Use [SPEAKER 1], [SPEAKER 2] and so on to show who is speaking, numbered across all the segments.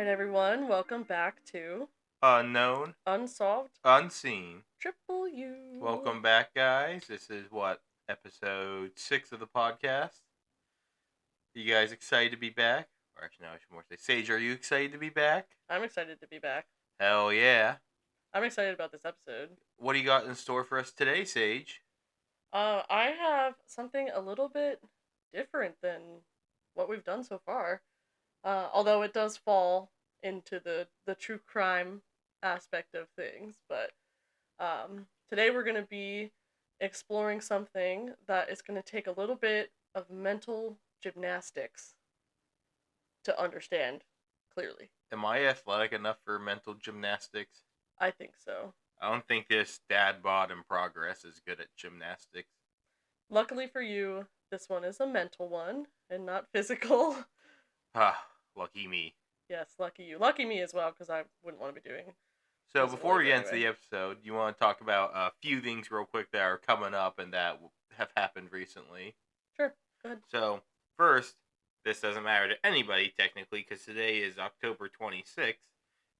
[SPEAKER 1] Alright, everyone, welcome back to
[SPEAKER 2] Unknown,
[SPEAKER 1] Unsolved
[SPEAKER 2] unseen.
[SPEAKER 1] Triple U.
[SPEAKER 2] Welcome back, guys. This is episode 6 of the podcast. You guys excited to be back? Or actually, no, I should more say, Sage, are you excited to be back?
[SPEAKER 1] I'm excited to be back.
[SPEAKER 2] Hell yeah.
[SPEAKER 1] I'm excited about this episode.
[SPEAKER 2] What do you got in store for us today, Sage?
[SPEAKER 1] I have something a little bit different than what we've done so far. Although it does fall into the true crime aspect of things, but today we're going to be exploring something that is going to take a little bit of mental gymnastics to understand clearly.
[SPEAKER 2] Am I athletic enough for mental gymnastics?
[SPEAKER 1] I think so.
[SPEAKER 2] I don't think this dad bod in progress is good at gymnastics.
[SPEAKER 1] Luckily for you, this one is a mental one and not physical.
[SPEAKER 2] Ah, lucky me.
[SPEAKER 1] Yes, lucky you. Lucky me as well, because I wouldn't want to be doing.
[SPEAKER 2] So before we get into the episode, you want to talk about a few things real quick that are coming up and that have happened recently?
[SPEAKER 1] Sure, go ahead.
[SPEAKER 2] So first, this doesn't matter to anybody technically because today is October 26th,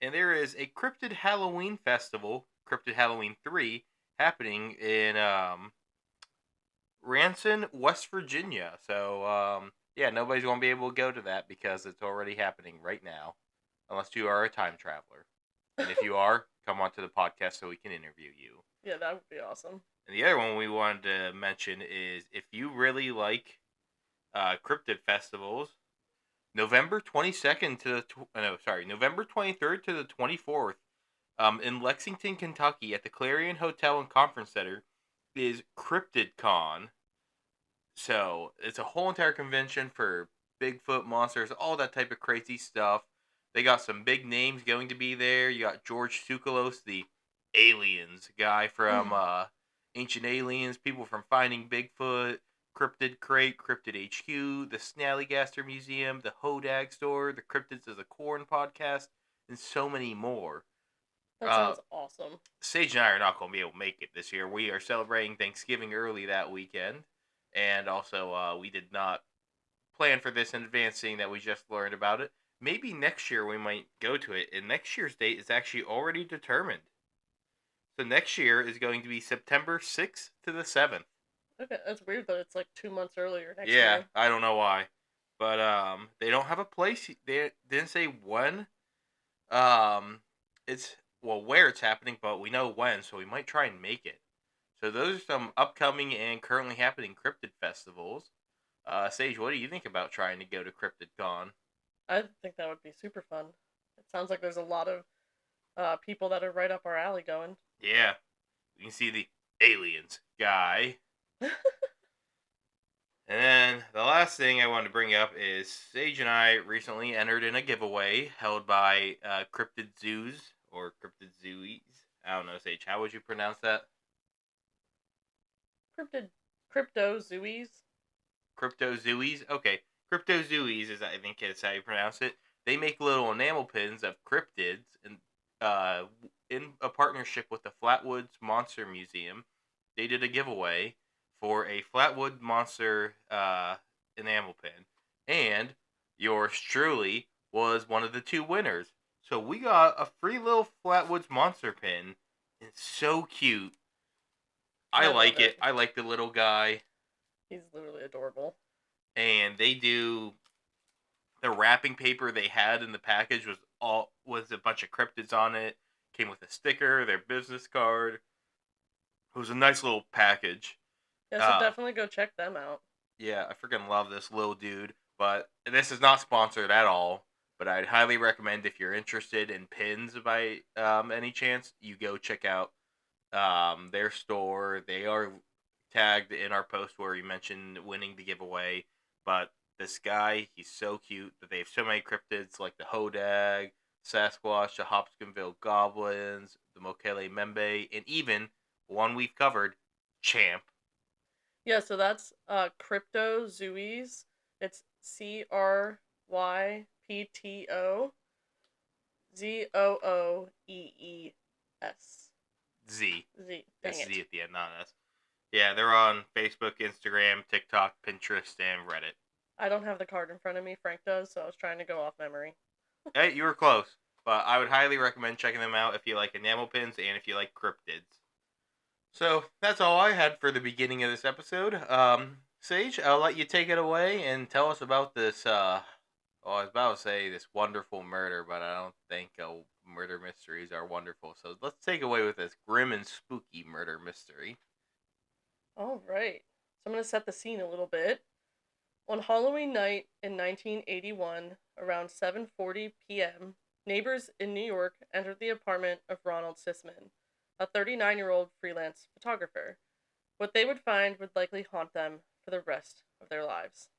[SPEAKER 2] and there is a Cryptid Halloween Festival, Cryptid Halloween 3, happening in Ranson, West Virginia. So yeah, nobody's going to be able to go to that because it's already happening right now, unless you are a time traveler. And if you are, come onto the podcast so we can interview you.
[SPEAKER 1] Yeah, that would be awesome.
[SPEAKER 2] And the other one we wanted to mention is if you really like cryptid festivals, November 22nd to the November 23rd to the 24th, in Lexington, Kentucky, at the Clarion Hotel and Conference Center, is CryptidCon. So it's a whole entire convention for Bigfoot, monsters, all that type of crazy stuff. They got some big names going to be there. You got George Tsoukalos, the aliens guy from Ancient Aliens, people from Finding Bigfoot, Cryptid Crate, Cryptid HQ, the Snallygaster Museum, the Hodag Store, the Cryptids as a Corn podcast, and so many more.
[SPEAKER 1] That sounds awesome.
[SPEAKER 2] Sage and I are not going to be able to make it this year. We are celebrating Thanksgiving early that weekend, and also we did not plan for this in advance, seeing that we just learned about it. Maybe next year we might go to it, and next year's date is actually already determined. So next year is going to be September 6th to the 7th.
[SPEAKER 1] Okay, that's weird that it's like 2 months earlier next
[SPEAKER 2] year.
[SPEAKER 1] Yeah,
[SPEAKER 2] I don't know why. But they don't have a place. They didn't say when. It's where it's happening, but we know when, so we might try and make it. So those are some upcoming and currently happening cryptid festivals. Sage, what do you think about trying to go to CryptidCon?
[SPEAKER 1] I think that would be super fun. It sounds like there's a lot of people that are right up our alley going.
[SPEAKER 2] Yeah. You can see the aliens guy. And then the last thing I wanted to bring up is Sage and I recently entered in a giveaway held by Cryptid Zoos or Cryptid Zooies. I don't know, Sage. How would you pronounce that?
[SPEAKER 1] Cryptozooies.
[SPEAKER 2] Cryptozooies? Okay. Cryptozooies is, I think, is how you pronounce it. They make little enamel pins of cryptids and in a partnership with the Flatwoods Monster Museum. They did a giveaway for a Flatwood Monster enamel pin. And yours truly was one of the 2 winners. So we got a free little Flatwoods Monster pin. It's so cute. I like it. I like the little guy.
[SPEAKER 1] He's literally adorable.
[SPEAKER 2] And they do the wrapping paper they had in the package was a bunch of cryptids on it. Came with a sticker, their business card. It was a nice little package.
[SPEAKER 1] Yeah, so definitely go check them out.
[SPEAKER 2] Yeah, I freaking love this little dude. But this is not sponsored at all. But I'd highly recommend if you're interested in pins by any chance, you go check out their store. They are tagged in our post where we mentioned winning the giveaway. But this guy, he's so cute that they have so many cryptids like the Hodag, Sasquatch, the Hopkinsville Goblins, the Mokele Membe, and even one we've covered, Champ.
[SPEAKER 1] Yeah, so that's Cryptozooies. It's CryptoZooees.
[SPEAKER 2] Z.
[SPEAKER 1] Z.
[SPEAKER 2] It's Z at the end, not S. Yeah, they're on Facebook, Instagram, TikTok, Pinterest, and Reddit.
[SPEAKER 1] I don't have the card in front of me. Frank does, so I was trying to go off memory.
[SPEAKER 2] Hey, you were close, but I would highly recommend checking them out if you like enamel pins and if you like cryptids. So that's all I had for the beginning of this episode. Sage, I'll let you take it away and tell us about this. Oh, I was about to say this wonderful murder, but I don't think murder mysteries are wonderful. So let's take away with this grim and spooky murder mystery.
[SPEAKER 1] All right. So I'm going to set the scene a little bit. On Halloween night in 1981, around 7:40 p.m., neighbors in New York entered the apartment of Ronald Sisman, a 39-year-old freelance photographer. What they would find would likely haunt them for the rest of their lives.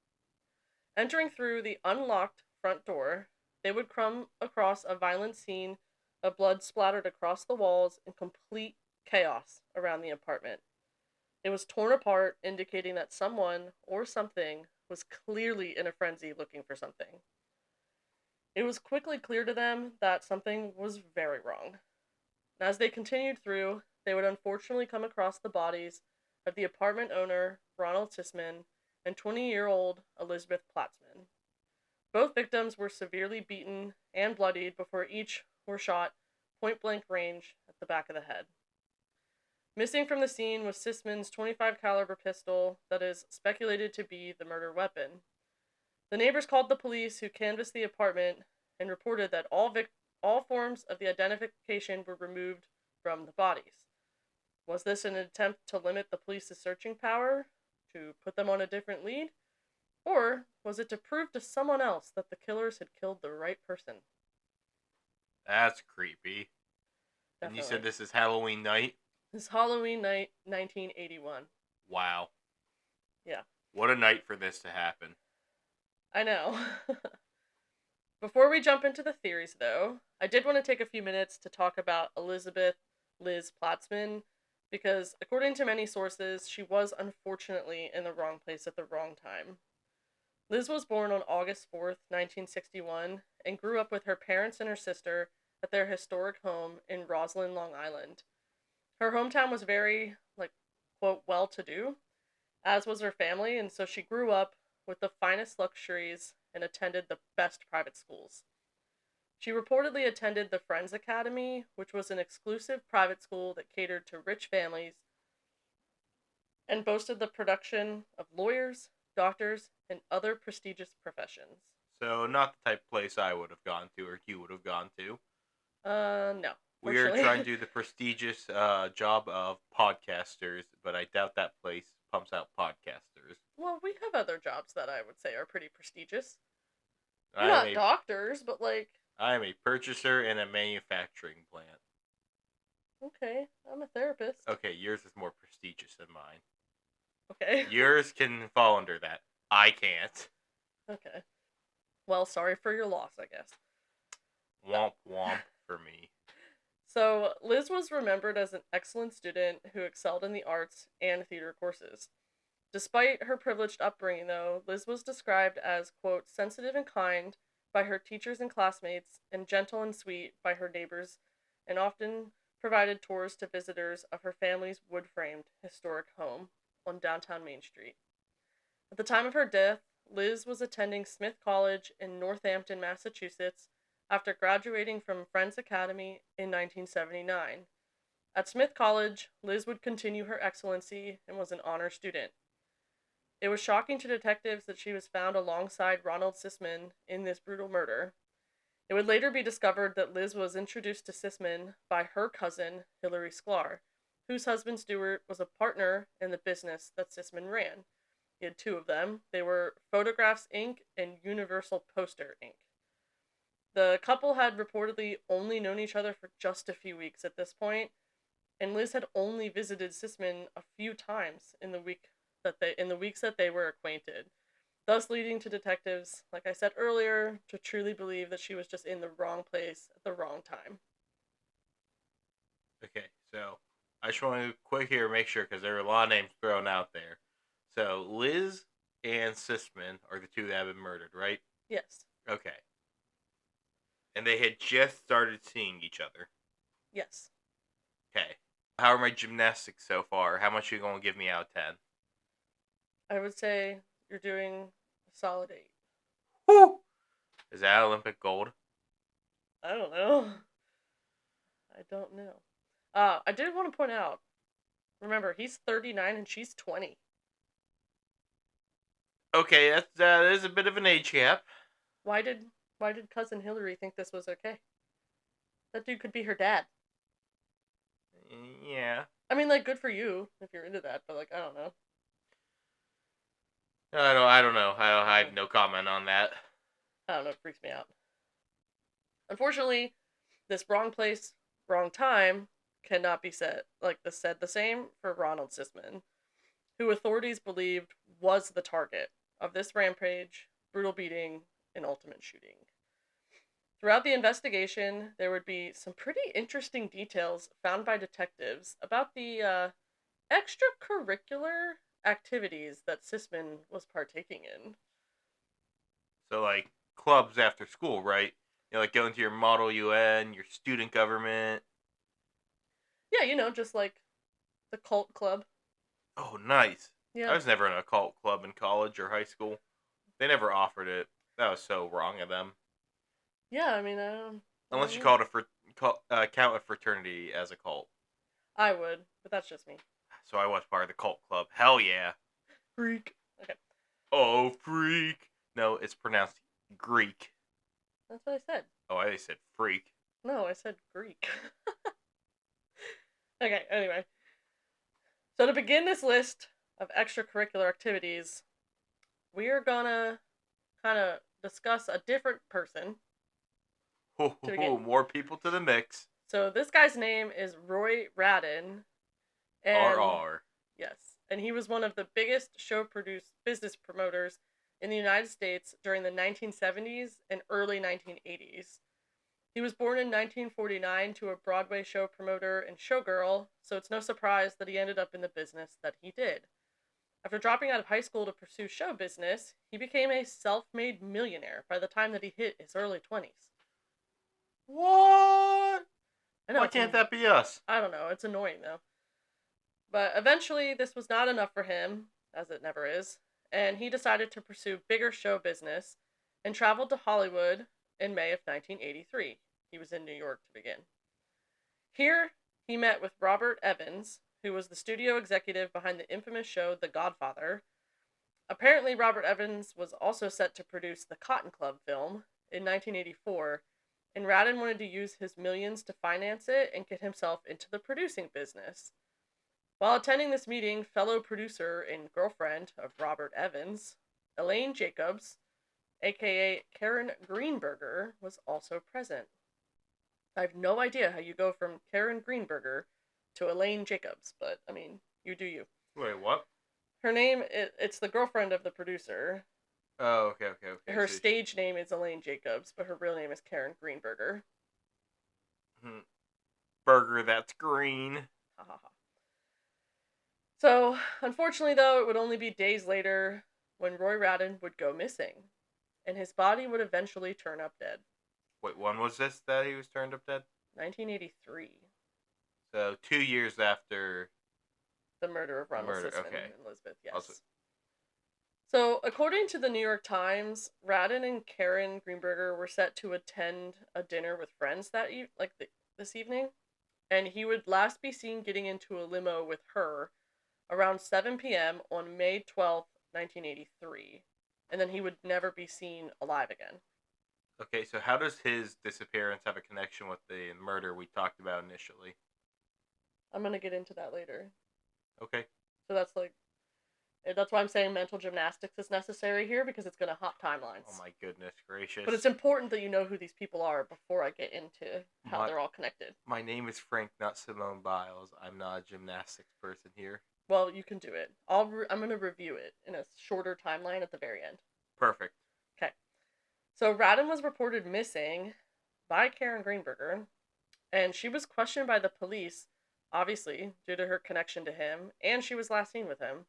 [SPEAKER 1] Entering through the unlocked front door, they would come across a violent scene of blood splattered across the walls and complete chaos around the apartment. It was torn apart, indicating that someone or something was clearly in a frenzy looking for something. It was quickly clear to them that something was very wrong. And as they continued through, they would unfortunately come across the bodies of the apartment owner, Ronald Sisman, and 20-year-old Elizabeth Platzman. Both victims were severely beaten and bloodied before each were shot point blank range at the back of the head. Missing from the scene was Sisman's 25 caliber pistol that is speculated to be the murder weapon. The neighbors called the police, who canvassed the apartment and reported that all forms of the identification were removed from the bodies. Was this an attempt to limit the police's searching power, to put them on a different lead, or was it to prove to someone else that the killers had killed the right person?
[SPEAKER 2] That's creepy. And you said
[SPEAKER 1] Definitely.
[SPEAKER 2] this is Halloween night?
[SPEAKER 1] This Halloween night, 1981.
[SPEAKER 2] Wow.
[SPEAKER 1] Yeah,
[SPEAKER 2] What a night for this to happen.
[SPEAKER 1] I know. Before we jump into the theories, though, I did want to take a few minutes to talk about Elizabeth Liz Platzman, because according to many sources, she was unfortunately in the wrong place at the wrong time. Liz was born on August 4th, 1961, and grew up with her parents and her sister at their historic home in Roslyn, Long Island. Her hometown was very, quote, well to do, as was her family, and so she grew up with the finest luxuries and attended the best private schools. She reportedly attended the Friends Academy, which was an exclusive private school that catered to rich families and boasted the production of lawyers, doctors, and other prestigious professions.
[SPEAKER 2] So, not the type of place I would have gone to or you would have gone to.
[SPEAKER 1] No,
[SPEAKER 2] We are trying to
[SPEAKER 1] fortunately.
[SPEAKER 2] do the prestigious job of podcasters, but I doubt that place pumps out podcasters.
[SPEAKER 1] Well, we have other jobs that I would say are pretty prestigious. We're
[SPEAKER 2] I am
[SPEAKER 1] not
[SPEAKER 2] a
[SPEAKER 1] doctors, but
[SPEAKER 2] I am a purchaser in a manufacturing plant.
[SPEAKER 1] okay, I'm a therapist.
[SPEAKER 2] Okay, yours is more prestigious than mine.
[SPEAKER 1] Okay.
[SPEAKER 2] Yours can fall under that. I can't.
[SPEAKER 1] Okay. Well, sorry for your loss, I guess.
[SPEAKER 2] Womp womp for me.
[SPEAKER 1] So, Liz was remembered as an excellent student who excelled in the arts and theater courses. Despite her privileged upbringing, though, Liz was described as, quote, sensitive and kind by her teachers and classmates, and gentle and sweet by her neighbors, and often provided tours to visitors of her family's wood framed historic home on downtown Main Street. At the time of her death, Liz was attending Smith College in Northampton, Massachusetts, after graduating from Friends Academy in 1979. At Smith College, Liz would continue her excellency and was an honor student. It was shocking to detectives that she was found alongside Ronald Sisman in this brutal murder. It would later be discovered that Liz was introduced to Sisman by her cousin, Hilary Sklar, whose husband Stuart was a partner in the business that Sisman ran. He had two of them. They were Photographs Inc. and Universal Poster Inc. The couple had reportedly only known each other for just a few weeks at this point, and Liz had only visited Sisman a few times in the weeks that they were acquainted, thus leading to detectives, like I said earlier, to truly believe that she was just in the wrong place at the wrong time.
[SPEAKER 2] Okay, so I just want to quick here make sure because there are a lot of names thrown out there. So Liz and Sisman are the two that have been murdered, right?
[SPEAKER 1] Yes.
[SPEAKER 2] Okay. And they had just started seeing each other.
[SPEAKER 1] Yes.
[SPEAKER 2] Okay. How are my gymnastics so far? How much are you going to give me out of 10?
[SPEAKER 1] I would say you're doing a solid 8.
[SPEAKER 2] Woo! Is that Olympic gold?
[SPEAKER 1] I don't know. I don't know. I did want to point out. Remember, he's 39 and she's 20.
[SPEAKER 2] Okay, that is a bit of an age gap.
[SPEAKER 1] Why did cousin Hillary think this was okay? That dude could be her dad.
[SPEAKER 2] Yeah.
[SPEAKER 1] I mean, like, good for you if you're into that, but like, I don't know.
[SPEAKER 2] I don't know. I have no comment on that.
[SPEAKER 1] I don't know. It freaks me out. Unfortunately, this wrong place, wrong time cannot be said the same for Ronald Sisman, who authorities believed was the target of this rampage, brutal beating, and ultimate shooting. Throughout the investigation, there would be some pretty interesting details found by detectives about the extracurricular activities that Sisman was partaking in.
[SPEAKER 2] So like clubs after school, right? You know, like going to your Model UN, your student government.
[SPEAKER 1] Yeah, just like the cult club.
[SPEAKER 2] Oh, nice. I
[SPEAKER 1] Yeah.
[SPEAKER 2] was never in a cult club in college or high school. They never offered it. That was so wrong of them.
[SPEAKER 1] Yeah, I mean, I
[SPEAKER 2] Unless
[SPEAKER 1] don't
[SPEAKER 2] you
[SPEAKER 1] know.
[SPEAKER 2] count a fraternity as a cult.
[SPEAKER 1] I would, but that's just me.
[SPEAKER 2] So I was part of the cult club. Hell yeah.
[SPEAKER 1] Freak. Okay,
[SPEAKER 2] Oh, freak. No, it's pronounced Greek.
[SPEAKER 1] that's what I said.
[SPEAKER 2] Oh, I said freak.
[SPEAKER 1] No, I said Greek. Okay, anyway. So to begin this list of extracurricular activities, we are gonna kind of discuss a different person
[SPEAKER 2] Ho, ho,
[SPEAKER 1] to begin.
[SPEAKER 2] ho, more people to the mix.
[SPEAKER 1] So this guy's name is Roy Radin, and
[SPEAKER 2] RR.
[SPEAKER 1] yes, and he was one of the biggest show produce business promoters in the United States during the 1970s and early 1980s. He was born in 1949 to a Broadway show promoter and showgirl, so it's no surprise that he ended up in the business that he did. After dropping out of high school to pursue show business, he became a self-made millionaire by the time that he hit his early 20s.
[SPEAKER 2] What?
[SPEAKER 1] I know
[SPEAKER 2] Why
[SPEAKER 1] it's
[SPEAKER 2] can't that be us?
[SPEAKER 1] I don't know, it's annoying though. But eventually this was not enough for him, as it never is, and he decided to pursue bigger show business and traveled to Hollywood in May of 1983. He was in New York to begin. Here, he met with Robert Evans, who was the studio executive behind the infamous show The Godfather. Apparently, Robert Evans was also set to produce the Cotton Club film in 1984, and Radin wanted to use his millions to finance it and get himself into the producing business. While attending this meeting, fellow producer and girlfriend of Robert Evans, Elaine Jacobs, aka Karen Greenberger, was also present. I have no idea how you go from Karen Greenberger to Elaine Jacobs, but I mean, you do you.
[SPEAKER 2] Wait, what?
[SPEAKER 1] Her name, it's the girlfriend of the producer.
[SPEAKER 2] Oh, okay.
[SPEAKER 1] Her stage name is Elaine Jacobs, but her real name is Karen Greenberger.
[SPEAKER 2] Burger that's green.
[SPEAKER 1] Ha ha ha. So, unfortunately, though, it would only be days later when Roy Radin would go missing, and his body would eventually turn up dead.
[SPEAKER 2] Wait, when was this that he was turned up dead?
[SPEAKER 1] 1983.
[SPEAKER 2] So 2 years after
[SPEAKER 1] The murder of
[SPEAKER 2] the
[SPEAKER 1] Ronald
[SPEAKER 2] murder.
[SPEAKER 1] Sisman
[SPEAKER 2] Okay.
[SPEAKER 1] and Elizabeth, yes.
[SPEAKER 2] Also,
[SPEAKER 1] So, according to the New York Times, Radin and Karen Greenberger were set to attend a dinner with friends this evening, and he would last be seen getting into a limo with her around 7 p.m. on May 12th, 1983, and then he would never be seen alive again.
[SPEAKER 2] okay, so how does his disappearance have a connection with the murder we talked about initially?
[SPEAKER 1] I'm gonna get into that later.
[SPEAKER 2] Okay.
[SPEAKER 1] So that's why I'm saying mental gymnastics is necessary here, because it's gonna hop timelines.
[SPEAKER 2] Oh my goodness gracious.
[SPEAKER 1] But it's important that you know who these people are before I get into how they're all connected.
[SPEAKER 2] My name is Frank, not Simone Biles. I'm not a gymnastics person here.
[SPEAKER 1] Well, you can do it. I'm gonna review it in a shorter timeline at the very end.
[SPEAKER 2] Perfect.
[SPEAKER 1] Okay. So Radin was reported missing by Karen Greenberger, and she was questioned by the police, obviously, due to her connection to him, and she was last seen with him.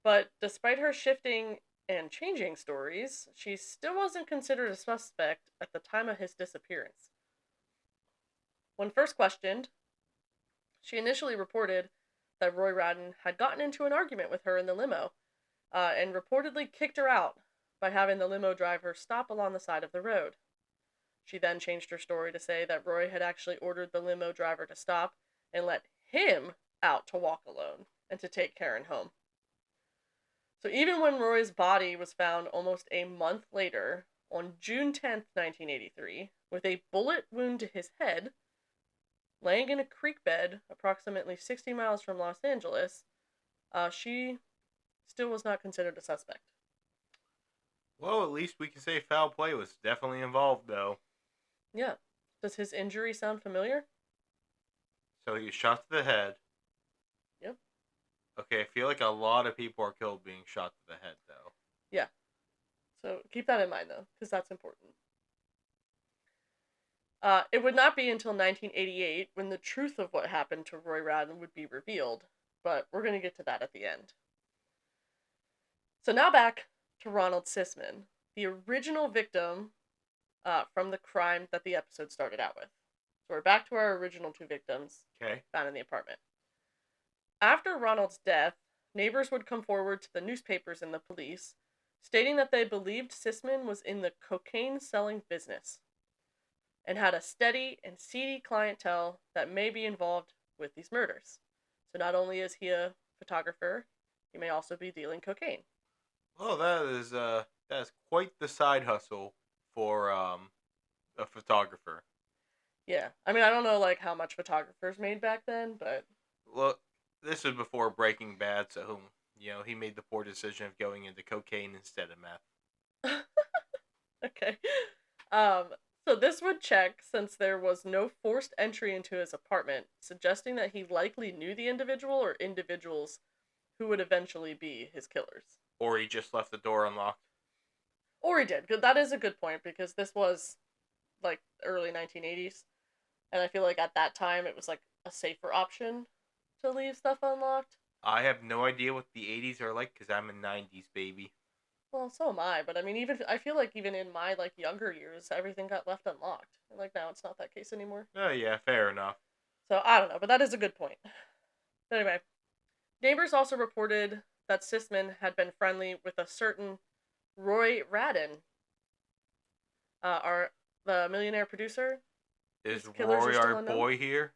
[SPEAKER 1] But despite her shifting and changing stories, she still wasn't considered a suspect at the time of his disappearance. When first questioned, she initially reported that Roy Radin had gotten into an argument with her in the limo, and reportedly kicked her out by having the limo driver stop along the side of the road. She then changed her story to say that Roy had actually ordered the limo driver to stop and let him out to walk alone and to take Karen home. So even when Roy's body was found almost a month later, on June 10th, 1983, with a bullet wound to his head, laying in a creek bed approximately 60 miles from Los Angeles, she still was not considered a suspect.
[SPEAKER 2] Well, at least we can say foul play was definitely involved, though.
[SPEAKER 1] Yeah. Does his injury sound familiar?
[SPEAKER 2] So he was shot to the head.
[SPEAKER 1] Yep.
[SPEAKER 2] Okay, I feel like a lot of people are killed being shot to the head, though.
[SPEAKER 1] Yeah. So keep that in mind, though, because that's important. It would not be until 1988 when the truth of what happened to Roy Radin would be revealed, but we're going to get to that at the end. So now back to Ronald Sisman, the original victim from the crime that the episode started out with. So we're back to our original two victims found in the apartment. After Ronald's death, neighbors would come forward to the newspapers and the police, stating that they believed Sisman was in the cocaine-selling business and had a steady and seedy clientele that may be involved with these murders. So not only is he a photographer, he may also be dealing cocaine.
[SPEAKER 2] Well, that is quite the side hustle for a photographer.
[SPEAKER 1] Yeah, I mean, I don't know like how much photographers made back then, but
[SPEAKER 2] Look, this was before Breaking Bad, so he made the poor decision of going into cocaine instead of meth.
[SPEAKER 1] okay. Um, so this would check since there was no forced entry into his apartment, suggesting that he likely knew the individual or individuals who would eventually be his killers.
[SPEAKER 2] Or he just left the door unlocked.
[SPEAKER 1] Or he did. That is a good point because this was like early 1980s, and I feel like at that time it was like a safer option to leave stuff unlocked.
[SPEAKER 2] I have no idea what the 80s are like because I'm a 90s baby.
[SPEAKER 1] Well, so am I, but I mean, even I feel like even in my like younger years, everything got left unlocked, and like now it's not that case anymore.
[SPEAKER 2] Oh, yeah, fair enough.
[SPEAKER 1] So I don't know, but that is a good point. But anyway, neighbors also reported that Sisman had been friendly with a certain Roy Radin, the millionaire producer.
[SPEAKER 2] Is
[SPEAKER 1] Killers are
[SPEAKER 2] Roy
[SPEAKER 1] still
[SPEAKER 2] our
[SPEAKER 1] unknown.
[SPEAKER 2] boy here?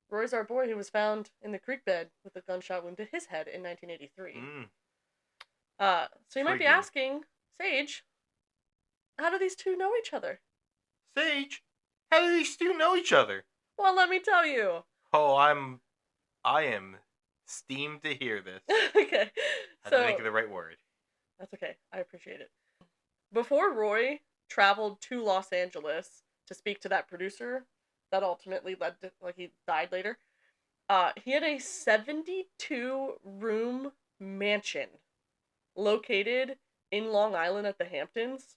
[SPEAKER 1] Roy's our boy who was found in the creek bed with a gunshot wound to his head in 1983. So you might be asking, Sage, how do these two know each other?
[SPEAKER 2] Sage, how do these two know each other?
[SPEAKER 1] Well, let me tell you.
[SPEAKER 2] Oh, I am steamed to hear this.
[SPEAKER 1] Okay.
[SPEAKER 2] I had to think of the right word.
[SPEAKER 1] That's okay. I appreciate it. Before Roy traveled to Los Angeles to speak to that producer that ultimately led to, like, he died later, he had a 72-room mansion located in Long Island at the Hamptons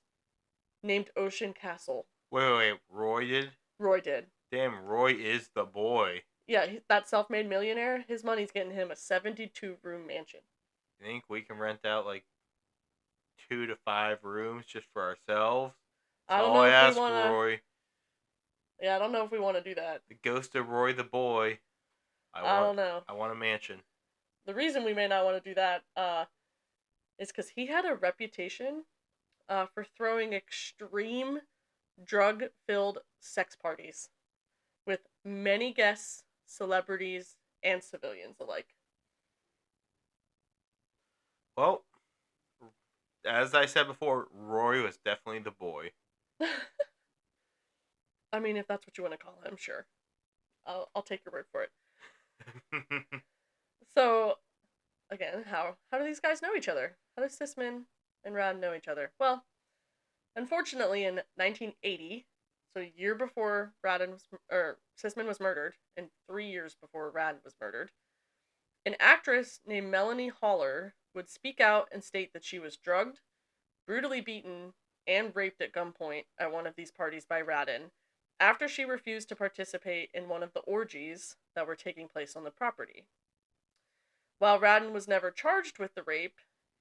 [SPEAKER 1] named Ocean Castle.
[SPEAKER 2] Wait, Roy did?
[SPEAKER 1] Roy did.
[SPEAKER 2] Damn, Roy is the boy.
[SPEAKER 1] Yeah, that self-made millionaire, his money's getting him a 72-room mansion.
[SPEAKER 2] You think we can rent out like 2 to 5 rooms just for ourselves?
[SPEAKER 1] I don't know if we want to.
[SPEAKER 2] Roy.
[SPEAKER 1] Yeah, I don't know if we want to do that.
[SPEAKER 2] The ghost of Roy the boy.
[SPEAKER 1] I don't know.
[SPEAKER 2] I want a mansion.
[SPEAKER 1] The reason we may not want to do that is because he had a reputation for throwing extreme drug-filled sex parties with many guests, celebrities, and civilians alike.
[SPEAKER 2] Well, as I said before, Roy was definitely the boy.
[SPEAKER 1] I mean, if that's what you want to call him, sure. I'll take your word for it. So, again, how do these guys know each other? How does Sisman and Rad know each other? Well, unfortunately, in 1980, so a year before Sisman was murdered, and 3 years before Rad was murdered, an actress named Melanie Haller would speak out and state that she was drugged, brutally beaten, and raped at gunpoint at one of these parties by Radin after she refused to participate in one of the orgies that were taking place on the property. While Radin was never charged with the rape,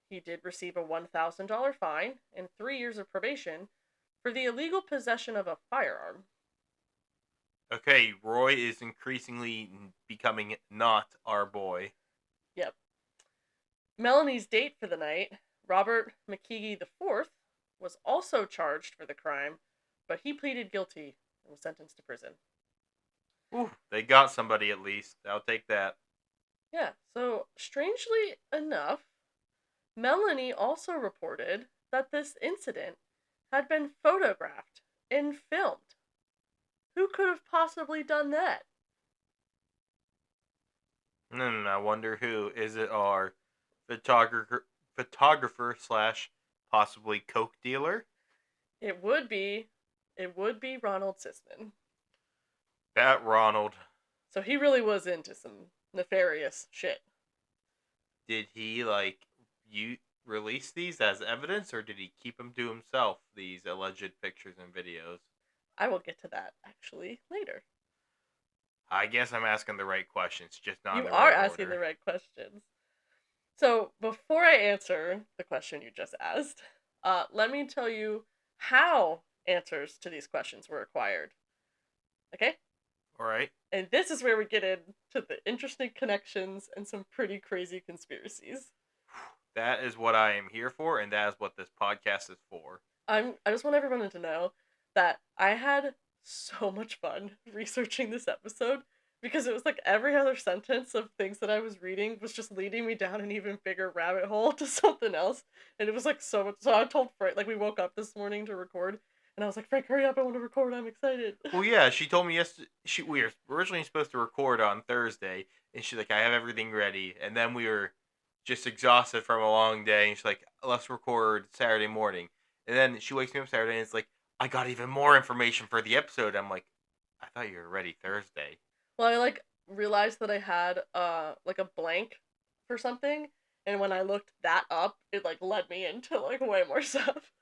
[SPEAKER 1] he did receive a $1,000 fine and 3 years of probation for the illegal possession of a firearm.
[SPEAKER 2] Okay, Roy is increasingly becoming not our boy.
[SPEAKER 1] Yep. Melanie's date for the night, Robert McKeague IV, was also charged for the crime, but he pleaded guilty and was sentenced to prison.
[SPEAKER 2] Ooh, they got somebody at least. I'll take that.
[SPEAKER 1] Yeah, so strangely enough, Melanie also reported that this incident had been photographed and filmed. Who could have possibly done that?
[SPEAKER 2] I wonder who. Is it our photographer slash possibly coke dealer?
[SPEAKER 1] It would be, Ronald Sisman.
[SPEAKER 2] That Ronald.
[SPEAKER 1] So he really was into some nefarious shit.
[SPEAKER 2] Did he you release these as evidence, or did he keep them to himself? These alleged pictures and videos.
[SPEAKER 1] I will get to that actually later.
[SPEAKER 2] I guess I'm asking the right questions, just not in
[SPEAKER 1] You
[SPEAKER 2] the
[SPEAKER 1] are
[SPEAKER 2] right
[SPEAKER 1] asking
[SPEAKER 2] order.
[SPEAKER 1] the right questions. So before I answer the question you just asked, let me tell you how answers to these questions were acquired. Okay?
[SPEAKER 2] All right.
[SPEAKER 1] And this is where we get into the interesting connections and some pretty crazy conspiracies.
[SPEAKER 2] That is what I am here for, and that is what this podcast is for.
[SPEAKER 1] I just want everyone to know that I had so much fun researching this episode because it was like every other sentence of things that I was reading was just leading me down an even bigger rabbit hole to something else. And it was like so much. So I told Frank, like, we woke up this morning to record, and I was like, Frank, hurry up, I want to record, I'm excited.
[SPEAKER 2] Well, yeah, she told me yesterday. We were originally supposed to record on Thursday, and she's like, I have everything ready. And then we were just exhausted from a long day, and she's like, let's record Saturday morning. And then she wakes me up Saturday, and it's like, I got even more information for the episode. I'm like, I thought you were ready Thursday.
[SPEAKER 1] Well, I like realized that I had like a blank for something, and when I looked that up, it like led me into like way more stuff.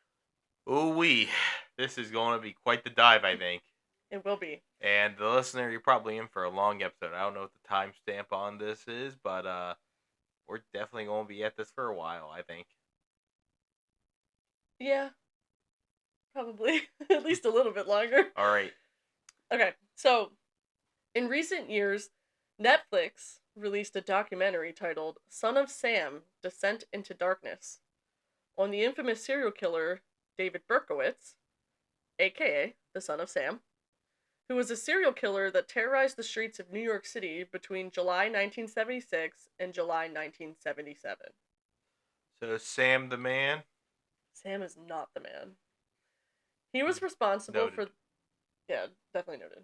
[SPEAKER 2] Ooh wee, this is going to be quite the dive, I think.
[SPEAKER 1] It will be.
[SPEAKER 2] And the listener, you're probably in for a long episode. I don't know what the timestamp on this is, but we're definitely going to be at this for a while, I think.
[SPEAKER 1] Yeah, probably at least a little bit longer.
[SPEAKER 2] All right.
[SPEAKER 1] Okay, so in recent years, Netflix released a documentary titled Son of Sam: Descent into Darkness on the infamous serial killer David Berkowitz, aka the Son of Sam, who was a serial killer that terrorized the streets of New York City between July 1976 and July 1977.
[SPEAKER 2] So Sam the man?
[SPEAKER 1] Sam is not the man. He was responsible
[SPEAKER 2] Noted.
[SPEAKER 1] yeah, definitely noted.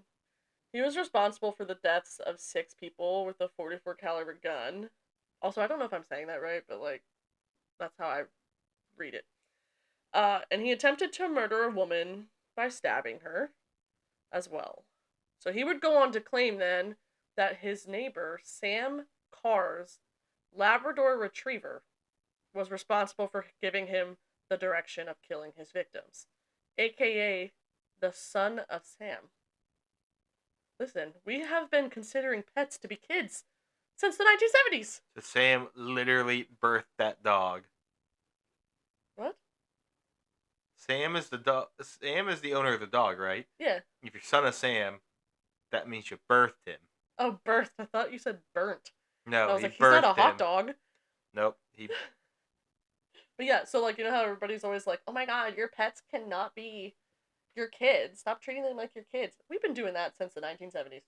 [SPEAKER 1] He was responsible for the deaths of 6 people with a 44 caliber gun. Also, I don't know if I'm saying that right, but like that's how I read it. And he attempted to murder a woman by stabbing her as well. So he would go on to claim then that his neighbor, Sam Carr's Labrador Retriever, was responsible for giving him the direction of killing his victims, aka the Son of Sam. Listen, we have been considering pets to be kids since the 1970s.
[SPEAKER 2] So Sam literally birthed that dog.
[SPEAKER 1] What?
[SPEAKER 2] Sam is the dog. Sam is the owner of the dog, right?
[SPEAKER 1] Yeah.
[SPEAKER 2] If you're son of Sam, that means you birthed him.
[SPEAKER 1] Oh, birthed. I thought you said burnt.
[SPEAKER 2] No,
[SPEAKER 1] And I was
[SPEAKER 2] he
[SPEAKER 1] like, he's not a
[SPEAKER 2] birthed
[SPEAKER 1] hot
[SPEAKER 2] him.
[SPEAKER 1] dog.
[SPEAKER 2] Nope. He.
[SPEAKER 1] But yeah, so like, you know how everybody's always like, oh my god, your pets cannot be your kids. Stop treating them like your kids. We've been doing that since the 1970s.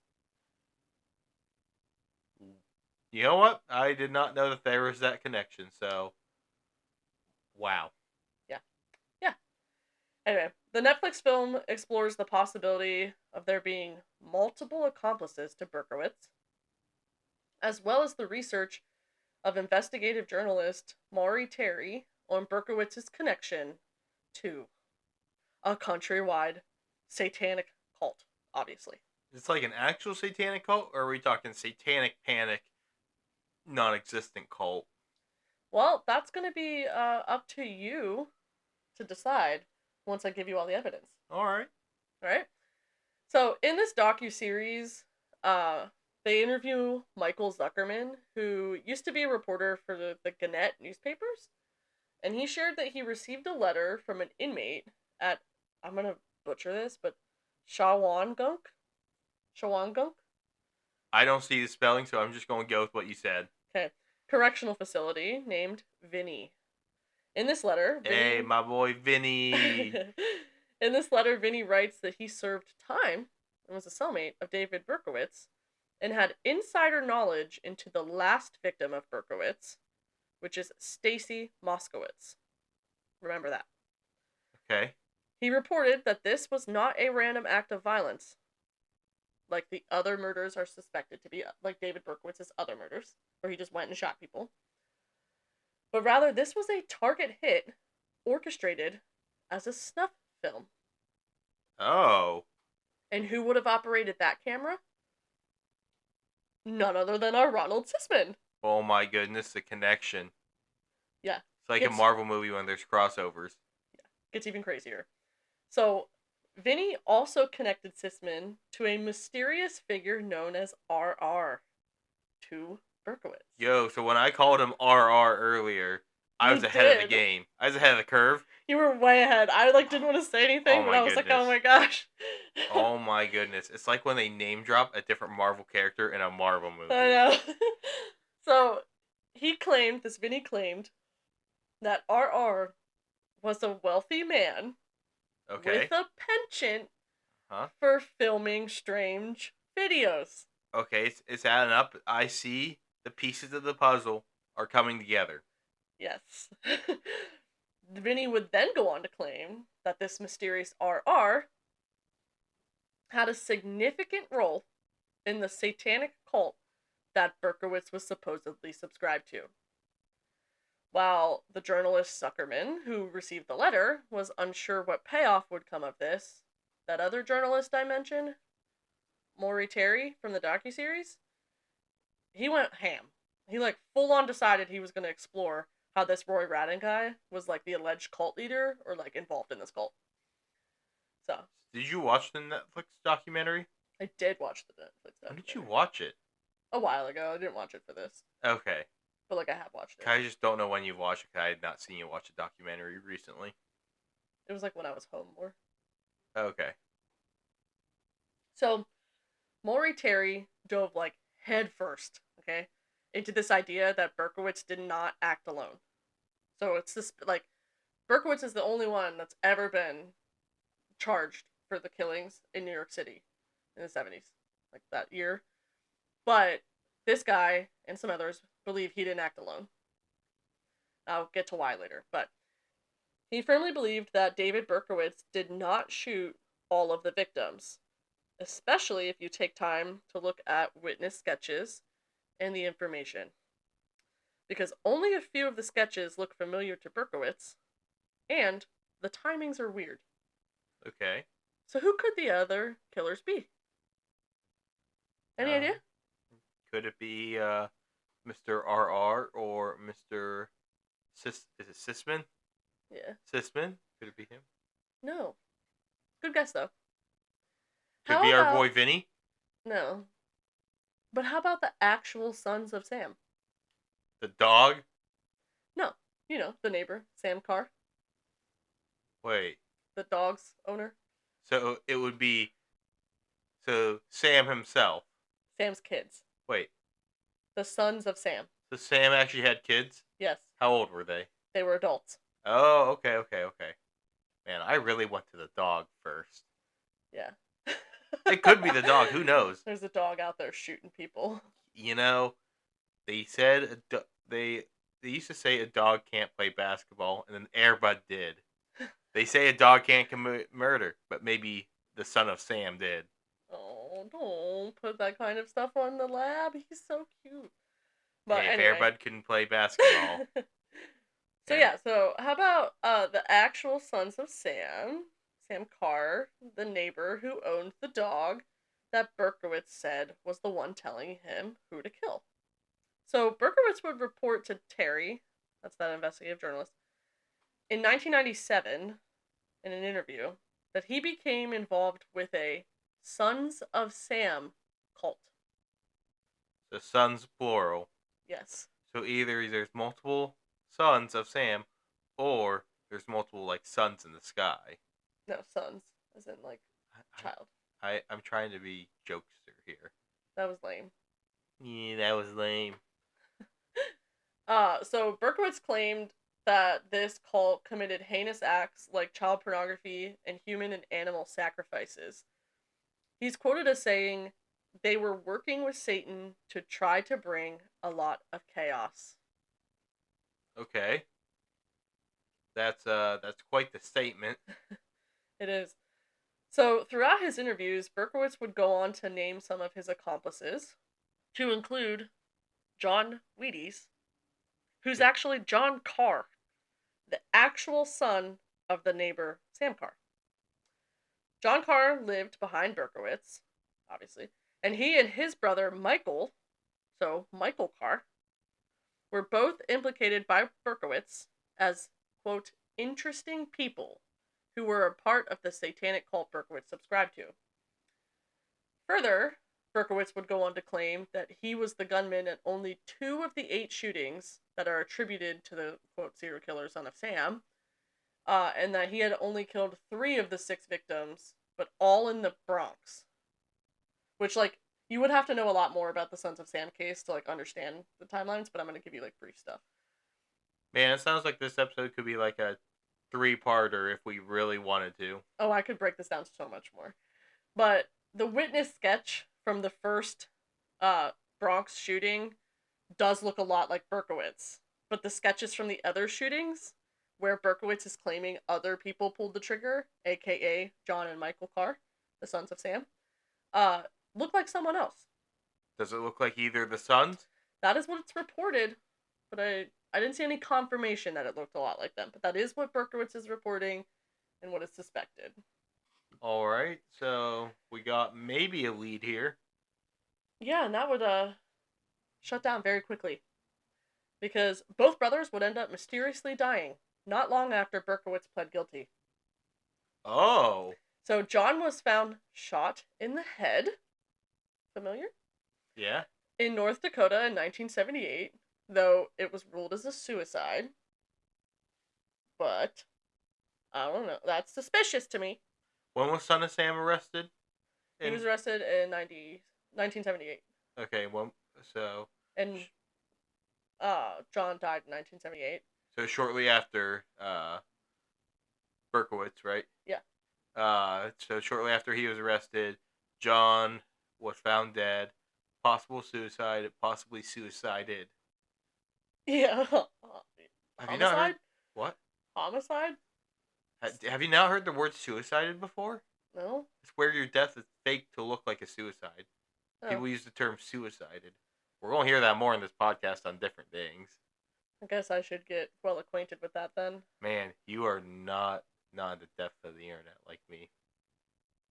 [SPEAKER 2] You know what? I did not know that there was that connection. So, wow.
[SPEAKER 1] Yeah. Yeah. Anyway, the Netflix film explores the possibility of there being multiple accomplices to Berkowitz, as well as the research of investigative journalist Maury Terry on Berkowitz's connection to a countrywide satanic cult, obviously.
[SPEAKER 2] It's like an actual satanic cult, or are we talking satanic panic, non-existent cult?
[SPEAKER 1] Well, that's going to be up to you to decide once I give you all the evidence.
[SPEAKER 2] All right.
[SPEAKER 1] All right? So, in this docu-series, they interview Michael Zuckerman, who used to be a reporter for the Gannett newspapers, and he shared that he received a letter from an inmate at, I'm going to butcher this, but Shawangunk?
[SPEAKER 2] I don't see the spelling, so I'm just going to go with what you said.
[SPEAKER 1] Okay. Correctional facility named Vinny. In this letter, Vinny...
[SPEAKER 2] Hey, my boy Vinny.
[SPEAKER 1] In this letter, Vinny writes that he served time and was a cellmate of David Berkowitz and had insider knowledge into the last victim of Berkowitz, which is Stacy Moskowitz. Remember that.
[SPEAKER 2] Okay.
[SPEAKER 1] He reported that this was not a random act of violence, like the other murders are suspected to be, like David Berkowitz's other murders, where he just went and shot people. But rather, this was a target hit orchestrated as a snuff film.
[SPEAKER 2] Oh.
[SPEAKER 1] And who would have operated that camera? None other than our Ronald Sisman.
[SPEAKER 2] Oh my goodness, the connection.
[SPEAKER 1] Yeah.
[SPEAKER 2] It's like a Marvel movie when there's crossovers.
[SPEAKER 1] Yeah. Gets even crazier. So, Vinny also connected Sisman to a mysterious figure known as RR to Berkowitz.
[SPEAKER 2] Yo, so when I called him RR earlier, I was ahead of the game. I was ahead of the curve.
[SPEAKER 1] You were way ahead. I didn't want to say anything, but I was like, oh my gosh.
[SPEAKER 2] Oh my goodness. It's like when they name drop a different Marvel character in a Marvel movie.
[SPEAKER 1] I know. So, Vinny claimed that RR was a wealthy man with a penchant for filming strange videos.
[SPEAKER 2] Okay, it's adding up. I see the pieces of the puzzle are coming together.
[SPEAKER 1] Yes. Vinny would then go on to claim that this mysterious RR had a significant role in the satanic cult that Berkowitz was supposedly subscribed to. While the journalist Zuckerman, who received the letter, was unsure what payoff would come of this, that other journalist I mentioned, Maury Terry from the docuseries, he went ham. He full on decided he was going to explore how this Roy Radin guy was the alleged cult leader or involved in this cult. So.
[SPEAKER 2] Did you watch the Netflix documentary?
[SPEAKER 1] I did watch the Netflix documentary.
[SPEAKER 2] When did you watch it?
[SPEAKER 1] A while ago. I didn't watch it for this.
[SPEAKER 2] Okay.
[SPEAKER 1] But I have watched it.
[SPEAKER 2] I just don't know when you've watched it because I had not seen you watch a documentary recently.
[SPEAKER 1] It was when I was home more.
[SPEAKER 2] Okay.
[SPEAKER 1] So, Maury Terry dove head first, okay, into this idea that Berkowitz did not act alone. So it's this Berkowitz is the only one that's ever been charged for the killings in New York City in the 70s, that year. But this guy and some others believe he didn't act alone. I'll get to why later, but he firmly believed that David Berkowitz did not shoot all of the victims, especially if you take time to look at witness sketches and the information. Because only a few of the sketches look familiar to Berkowitz, and the timings are weird.
[SPEAKER 2] Okay.
[SPEAKER 1] So who could the other killers be? Any idea?
[SPEAKER 2] Could it be Mr. RR or Mr. Is it Sisman?
[SPEAKER 1] Yeah.
[SPEAKER 2] Sisman? Could it be him?
[SPEAKER 1] No. Good guess, though.
[SPEAKER 2] Could be our boy Vinny?
[SPEAKER 1] No. But how about the actual sons of Sam?
[SPEAKER 2] The dog?
[SPEAKER 1] No. You know, the neighbor, Sam Carr.
[SPEAKER 2] Wait.
[SPEAKER 1] The dog's owner.
[SPEAKER 2] So it would be... So Sam himself.
[SPEAKER 1] Sam's kids.
[SPEAKER 2] Wait.
[SPEAKER 1] The sons of Sam.
[SPEAKER 2] So Sam actually had kids?
[SPEAKER 1] Yes.
[SPEAKER 2] How old were they?
[SPEAKER 1] They were adults.
[SPEAKER 2] Oh, okay. Man, I really went to the dog first.
[SPEAKER 1] Yeah.
[SPEAKER 2] It could be the dog. Who knows?
[SPEAKER 1] There's a dog out there shooting people.
[SPEAKER 2] You know, they said they used to say a dog can't play basketball, and then Airbud did. They say a dog can't commit murder, but maybe the son of Sam did.
[SPEAKER 1] Oh, don't put that kind of stuff on the lab. He's so cute.
[SPEAKER 2] But hey, if Airbud couldn't play basketball.
[SPEAKER 1] So how about the actual sons of Sam? Sam Carr, the neighbor who owned the dog that Berkowitz said was the one telling him who to kill. So Berkowitz would report to Terry, that's that investigative journalist, in 1997, in an interview, that he became involved with a Sons of Sam cult.
[SPEAKER 2] The sons plural.
[SPEAKER 1] Yes.
[SPEAKER 2] So either there's multiple sons of Sam, or there's multiple suns in the sky.
[SPEAKER 1] No, sons, as in child.
[SPEAKER 2] I'm trying to be jokester here.
[SPEAKER 1] That was lame.
[SPEAKER 2] Yeah, that was lame.
[SPEAKER 1] So Berkowitz claimed that this cult committed heinous acts like child pornography and human and animal sacrifices. He's quoted as saying, they were working with Satan to try to bring a lot of chaos.
[SPEAKER 2] Okay. That's quite the statement.
[SPEAKER 1] It is. So, throughout his interviews, Berkowitz would go on to name some of his accomplices, to include John Wheaties, who's actually John Carr, the actual son of the neighbor Sam Carr. John Carr lived behind Berkowitz, obviously, and he and his brother Michael, so Michael Carr, were both implicated by Berkowitz as, quote, interesting people who were a part of the satanic cult Berkowitz subscribed to. Further, Berkowitz would go on to claim that he was the gunman at only 2 of the 8 shootings that are attributed to the, quote, serial killer son of Sam, and that he had only killed 3 of the 6 victims, but all in the Bronx. Which, like, you would have to know a lot more about the Sons of Sam case to, like, understand the timelines, but I'm going to give you, like, brief stuff.
[SPEAKER 2] Man, it sounds like this episode could be like a 3-parter if we really wanted to.
[SPEAKER 1] Oh, I could break this down so much more. But the witness sketch from the first Bronx shooting does look a lot like Berkowitz. But the sketches from the other shootings, where Berkowitz is claiming other people pulled the trigger, aka John and Michael Carr, the Sons of Sam, look like someone else.
[SPEAKER 2] Does it look like either the sons?
[SPEAKER 1] That is what it's reported, but I didn't see any confirmation that it looked a lot like them. But that is what Berkowitz is reporting and what is suspected.
[SPEAKER 2] All right, so we got maybe a lead here.
[SPEAKER 1] Yeah, and that would shut down very quickly. Because both brothers would end up mysteriously dying not long after Berkowitz pled guilty.
[SPEAKER 2] Oh.
[SPEAKER 1] So John was found shot in the head. Familiar?
[SPEAKER 2] Yeah.
[SPEAKER 1] In North Dakota in 1978, though it was ruled as a suicide. But I don't know. That's suspicious to me.
[SPEAKER 2] When was Son of Sam arrested?
[SPEAKER 1] He was arrested in 1978.
[SPEAKER 2] Okay, well, so...
[SPEAKER 1] And John died in 1978.
[SPEAKER 2] So shortly after Berkowitz, right?
[SPEAKER 1] Yeah.
[SPEAKER 2] So shortly after he was arrested, John was found dead. Possible suicide, possibly suicided.
[SPEAKER 1] Yeah.
[SPEAKER 2] Have you not heard... What?
[SPEAKER 1] Homicide?
[SPEAKER 2] Have you not heard the word suicided before?
[SPEAKER 1] No.
[SPEAKER 2] It's where your death is faked to look like a suicide.
[SPEAKER 1] Oh.
[SPEAKER 2] People use the term suicided. We're going to hear that more in this podcast on different things.
[SPEAKER 1] I guess I should get well acquainted with that then.
[SPEAKER 2] Man, you are not the depth of the internet like me.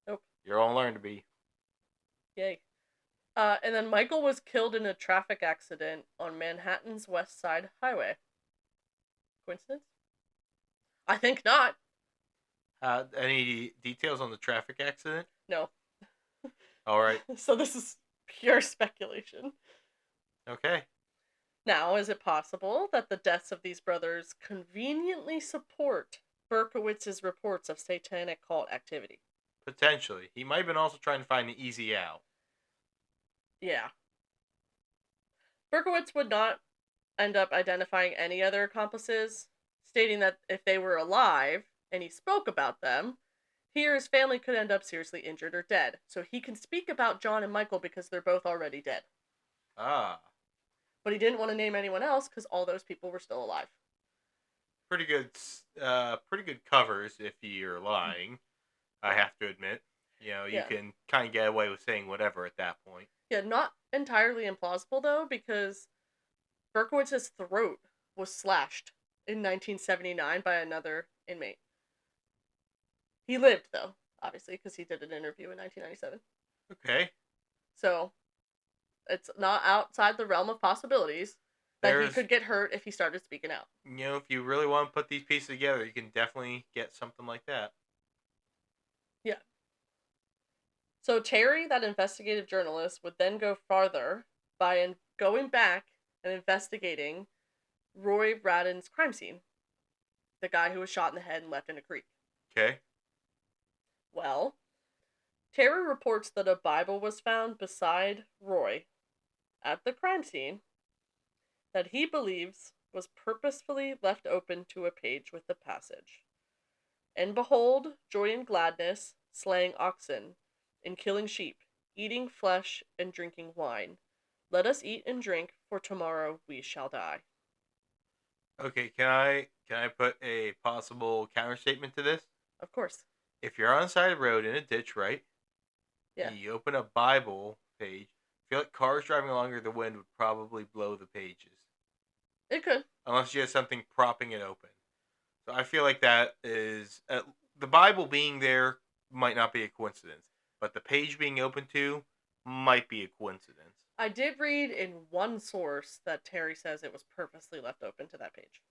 [SPEAKER 1] Nope.
[SPEAKER 2] You're going to learn to be.
[SPEAKER 1] Yay. And then Michael was killed in a traffic accident on Manhattan's West Side Highway. Coincidence? I think not.
[SPEAKER 2] Any details on the traffic accident?
[SPEAKER 1] No.
[SPEAKER 2] All right.
[SPEAKER 1] So this is pure speculation.
[SPEAKER 2] Okay.
[SPEAKER 1] Now, is it possible that the deaths of these brothers conveniently support Berkowitz's reports of satanic cult activity?
[SPEAKER 2] Potentially. He might have been also trying to find the easy out.
[SPEAKER 1] Yeah. Berkowitz would not end up identifying any other accomplices, stating that if they were alive and he spoke about them, he or his family could end up seriously injured or dead. So he can speak about John and Michael because they're both already dead.
[SPEAKER 2] Ah.
[SPEAKER 1] But he didn't want to name anyone else because all those people were still alive.
[SPEAKER 2] Pretty good covers if you're lying, I have to admit. You know, you can kind of get away with saying whatever at that point.
[SPEAKER 1] Yeah, not entirely implausible, though, because Berkowitz's throat was slashed in 1979 by another inmate. He lived, though, obviously, because he did an interview in 1997.
[SPEAKER 2] Okay.
[SPEAKER 1] So, it's not outside the realm of possibilities that he could get hurt if he started speaking out.
[SPEAKER 2] You know, if you really want to put these pieces together, you can definitely get something like that.
[SPEAKER 1] Yeah. So Terry, that investigative journalist, would then go farther by going back and investigating Roy Radden's crime scene. The guy who was shot in the head and left in a creek.
[SPEAKER 2] Okay.
[SPEAKER 1] Well, Terry reports that a Bible was found beside Roy at the crime scene that he believes was purposefully left open to a page with the passage. And behold, joy and gladness, slaying oxen, and killing sheep, eating flesh and drinking wine. Let us eat and drink, for tomorrow we shall die.
[SPEAKER 2] Okay, can I put a possible counter statement to this?
[SPEAKER 1] Of course.
[SPEAKER 2] If you're on the side of the road in a ditch, right?
[SPEAKER 1] Yeah.
[SPEAKER 2] And you open a Bible page, I feel like cars driving along the wind would probably blow the pages.
[SPEAKER 1] It could.
[SPEAKER 2] Unless you have something propping it open. So I feel like that is the Bible being there might not be a coincidence, but the page being open to might be a coincidence.
[SPEAKER 1] I did read in one source that Terry says it was purposely left open to that page.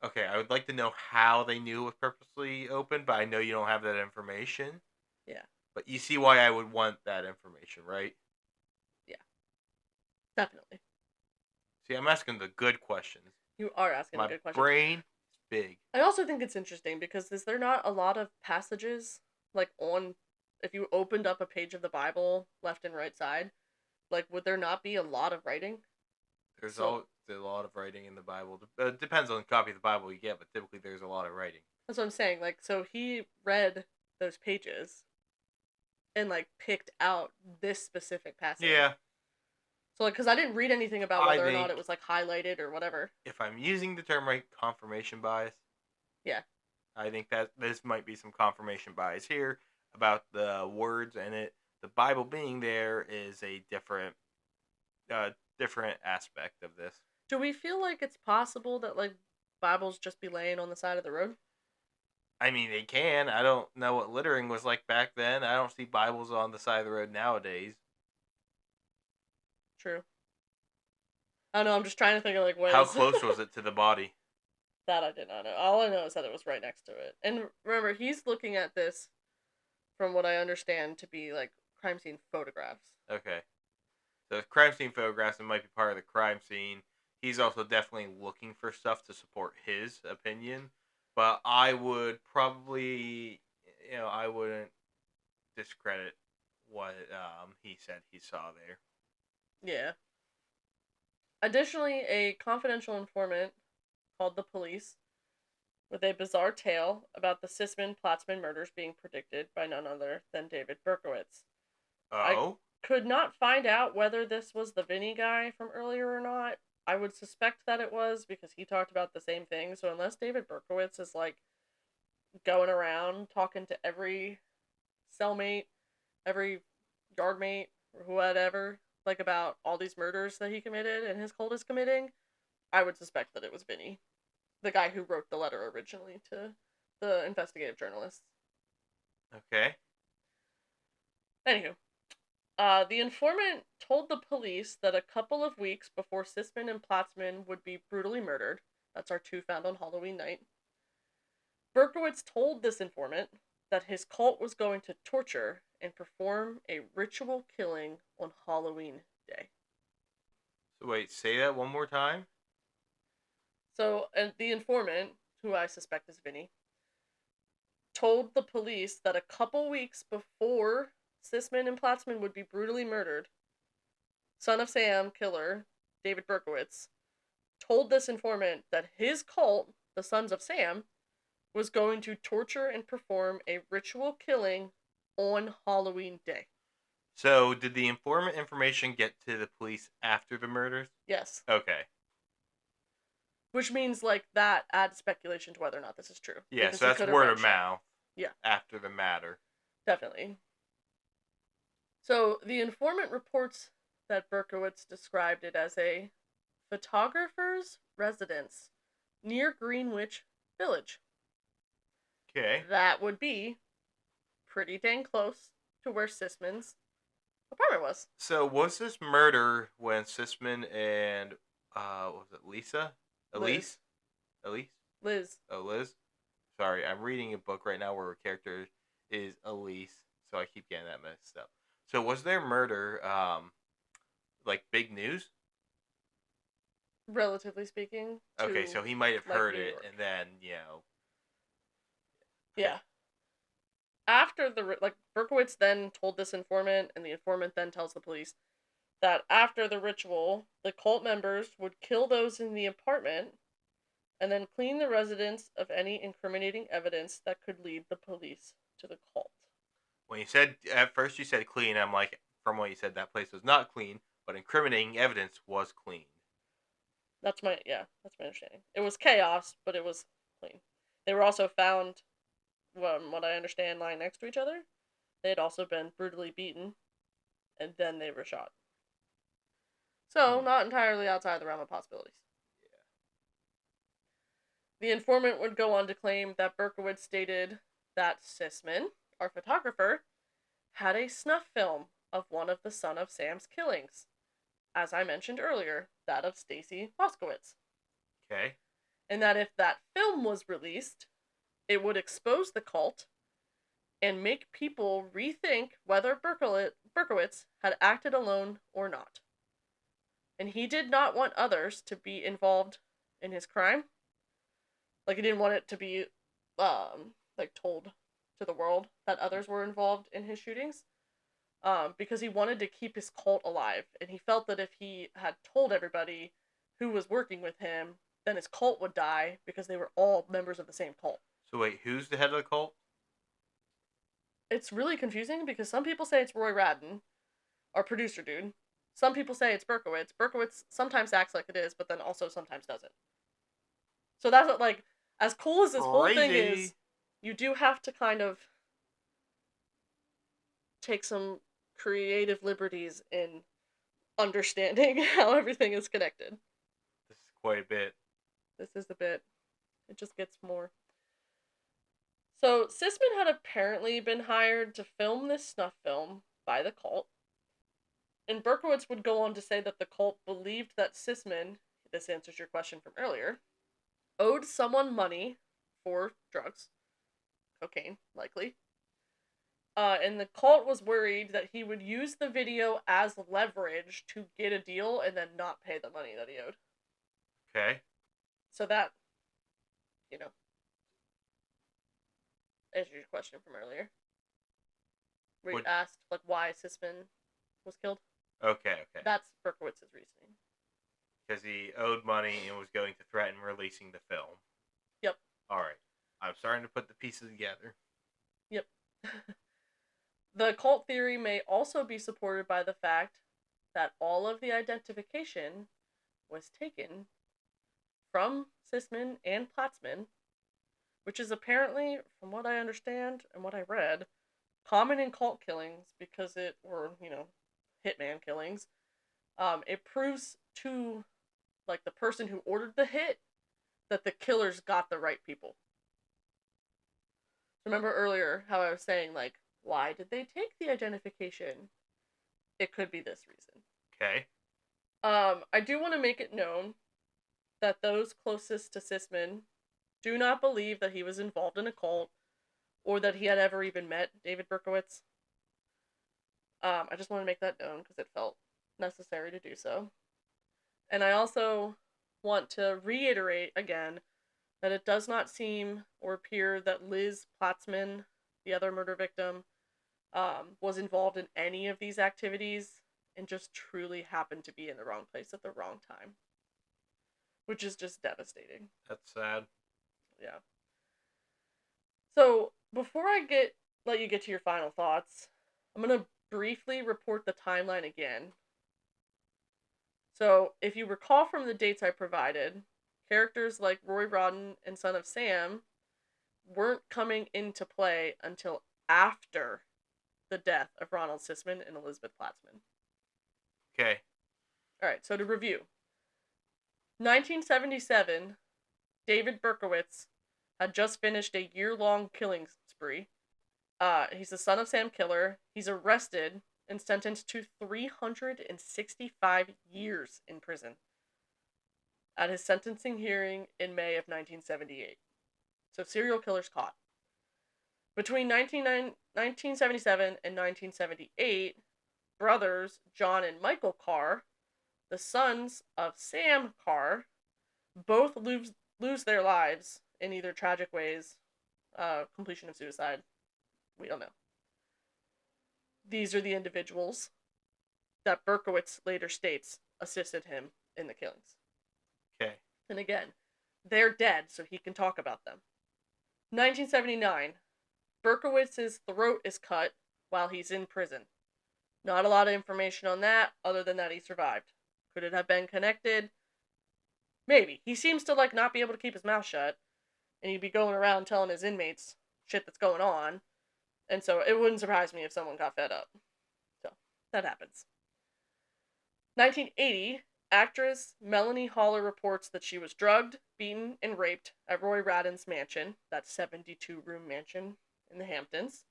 [SPEAKER 2] Okay, I would like to know how they knew it was purposely open, but I know you don't have that information.
[SPEAKER 1] Yeah.
[SPEAKER 2] But you see why I would want that information, right?
[SPEAKER 1] Yeah. Definitely.
[SPEAKER 2] See, I'm asking the good questions.
[SPEAKER 1] You are asking a
[SPEAKER 2] My
[SPEAKER 1] good question.
[SPEAKER 2] brain is big.
[SPEAKER 1] I also think it's interesting because is there not a lot of passages like on if you opened up a page of the Bible left and right side, like would there not be a lot of writing?
[SPEAKER 2] There's
[SPEAKER 1] So
[SPEAKER 2] a lot of writing in the Bible. It depends on the copy of the Bible you get, but typically there's a lot of writing.
[SPEAKER 1] that's what I'm saying. Like so he read those pages and like picked out this specific passage.
[SPEAKER 2] Yeah.
[SPEAKER 1] So like cuz I didn't read anything about
[SPEAKER 2] I
[SPEAKER 1] whether or not
[SPEAKER 2] think
[SPEAKER 1] it was like highlighted or whatever.
[SPEAKER 2] if I'm using the term right, confirmation bias.
[SPEAKER 1] Yeah.
[SPEAKER 2] I think that this might be some confirmation bias here about the words in it. The Bible being there is a different aspect of this.
[SPEAKER 1] Do we feel like it's possible that like Bibles just be laying on the side of the road?
[SPEAKER 2] I mean, they can. I don't know what littering was like back then. I don't see Bibles on the side of the road nowadays.
[SPEAKER 1] True. I don't know. I'm just trying to think of like
[SPEAKER 2] How
[SPEAKER 1] ways.
[SPEAKER 2] close was it to the body?
[SPEAKER 1] That I did not know. All I know is that it was right next to it. And remember, he's looking at this from what I understand to be like crime scene photographs.
[SPEAKER 2] Okay. So crime scene photographs it might be part of the crime scene. He's also definitely looking for stuff to support his opinion. But I would probably, I wouldn't discredit what he said he saw there.
[SPEAKER 1] Yeah. Additionally, a confidential informant called the police with a bizarre tale about the Sisman Platzman murders being predicted by none other than David Berkowitz. I
[SPEAKER 2] Oh?
[SPEAKER 1] could not find out whether this was the Vinny guy from earlier or not. I would suspect that it was because he talked about the same thing. So unless David Berkowitz is like going around talking to every cellmate, every yard mate, or whatever, like about all these murders that he committed and his cult is committing, I would suspect that it was Vinny, the guy who wrote the letter originally to the investigative journalists.
[SPEAKER 2] Okay.
[SPEAKER 1] Anywho, the informant told the police that a couple of weeks before Sisman and Platzman would be brutally murdered, that's our two found on Halloween night, Berkowitz told this informant that his cult was going to torture and perform a ritual killing on Halloween Day.
[SPEAKER 2] So wait, say that one more time?
[SPEAKER 1] So, and the informant, who I suspect is Vinny, told the police that a couple weeks before Sisman and Platzman would be brutally murdered, Son of Sam killer, David Berkowitz, told this informant that his cult, the Sons of Sam, was going to torture and perform a ritual killing on Halloween Day.
[SPEAKER 2] So did the informant information get to the police after the murders?
[SPEAKER 1] Yes.
[SPEAKER 2] Okay.
[SPEAKER 1] Which means, like, that adds speculation to whether or not this is true.
[SPEAKER 2] Yeah, so that's word of mouth.
[SPEAKER 1] Yeah.
[SPEAKER 2] After the matter.
[SPEAKER 1] Definitely. So, the informant reports that Berkowitz described it as a photographer's residence near Greenwich Village.
[SPEAKER 2] Okay.
[SPEAKER 1] That would be pretty dang close to where Sisman's apartment was.
[SPEAKER 2] So was this murder when Sisman and what was it Lisa? Elise? Elise?
[SPEAKER 1] Liz.
[SPEAKER 2] Oh, Liz? Sorry, I'm reading a book right now where her character is Elise, so I keep getting that messed up. So was their murder like big news?
[SPEAKER 1] Relatively speaking.
[SPEAKER 2] Okay, so he might have
[SPEAKER 1] like,
[SPEAKER 2] heard
[SPEAKER 1] New
[SPEAKER 2] it
[SPEAKER 1] York.
[SPEAKER 2] and then,
[SPEAKER 1] Yeah. After Berkowitz then told this informant, and the informant then tells the police, that after the ritual, the cult members would kill those in the apartment and then clean the residence of any incriminating evidence that could lead the police to the cult.
[SPEAKER 2] When you said at first you said clean, I'm like, from what you said, that place was not clean, but incriminating evidence was clean.
[SPEAKER 1] That's my understanding. It was chaos, but it was clean. They were also found, from what I understand, lying next to each other. They had also been brutally beaten, and then they were shot. So, not entirely outside the realm of possibilities.
[SPEAKER 2] Yeah.
[SPEAKER 1] The informant would go on to claim that Berkowitz stated that Sisman, our photographer, had a snuff film of one of the Son of Sam's killings. As I mentioned earlier, that of Stacy Moskowitz.
[SPEAKER 2] Okay.
[SPEAKER 1] And that if that film was released, it would expose the cult and make people rethink whether Berkowitz had acted alone or not. And he did not want others to be involved in his crime. Like, he didn't want it to be, told to the world that others were involved in his shootings. Because he wanted to keep his cult alive. And he felt that if he had told everybody who was working with him, then his cult would die because they were all members of the same cult.
[SPEAKER 2] So wait, who's the head of the cult?
[SPEAKER 1] It's really confusing because some people say it's Roy Radden, our producer dude. Some people say it's Berkowitz. Berkowitz sometimes acts like it is, but then also sometimes doesn't. So that's what, like, as cool as this whole thing is, you do have to kind of take some creative liberties in understanding how everything is connected.
[SPEAKER 2] This is quite a bit.
[SPEAKER 1] This is a bit. It just gets more. So, Sisman had apparently been hired to film this snuff film by the cult. And Berkowitz would go on to say that the cult believed that Sisman, this answers your question from earlier, owed someone money for drugs, cocaine, likely. And the cult was worried that he would use the video as leverage to get a deal and then not pay the money that he owed.
[SPEAKER 2] Okay.
[SPEAKER 1] So that, you know, answers your question from earlier. Where you asked, like, why Sisman was killed.
[SPEAKER 2] Okay.
[SPEAKER 1] That's Berkowitz's reasoning.
[SPEAKER 2] Because he owed money and was going to threaten releasing the film.
[SPEAKER 1] Yep.
[SPEAKER 2] Alright. I'm starting to put the pieces together.
[SPEAKER 1] Yep. The cult theory may also be supported by the fact that all of the identification was taken from Sisman and Platzman, which is apparently, from what I understand and what I read, common in cult killings because it were, hitman killings. It proves to, like, the person who ordered the hit that the killers got the right people. Remember earlier how I was saying, like, why did they take the identification? It could be this reason.
[SPEAKER 2] Okay.
[SPEAKER 1] I do want to make it known that those closest to Sisman do not believe that he was involved in a cult or that he had ever even met David Berkowitz. I just want to make that known because it felt necessary to do so. And I also want to reiterate again that it does not seem or appear that Liz Platzman, the other murder victim, was involved in any of these activities and just truly happened to be in the wrong place at the wrong time. Which is just devastating.
[SPEAKER 2] That's sad.
[SPEAKER 1] Yeah. So, before I let you get to your final thoughts, I'm going to briefly report the timeline again. So, if you recall from the dates I provided, characters like Roy Rodden and Son of Sam weren't coming into play until after the death of Ronald Sisman and Elizabeth Platzman.
[SPEAKER 2] Okay.
[SPEAKER 1] Alright, so to review. 1977, David Berkowitz had just finished a year-long killing spree. He's the Son of Sam killer. He's arrested and sentenced to 365 years in prison at his sentencing hearing in May of 1978. So, serial killers caught. Between 1977 and 1978, brothers John and Michael Carr, the sons of Sam Carr, both lose their lives in either tragic ways, completion of suicide. We don't know. These are the individuals that Berkowitz later states assisted him in the killings.
[SPEAKER 2] Okay.
[SPEAKER 1] And again, they're dead, so he can talk about them. 1979, Berkowitz's throat is cut while he's in prison. Not a lot of information on that, other than that he survived. Could it have been connected? Maybe. He seems to not be able to keep his mouth shut, and he'd be going around telling his inmates shit that's going on, and so it wouldn't surprise me if someone got fed up. So, that happens. 1980, actress Melanie Haller reports that she was drugged, beaten, and raped at Roy Radden's mansion, that 72-room mansion in the Hamptons.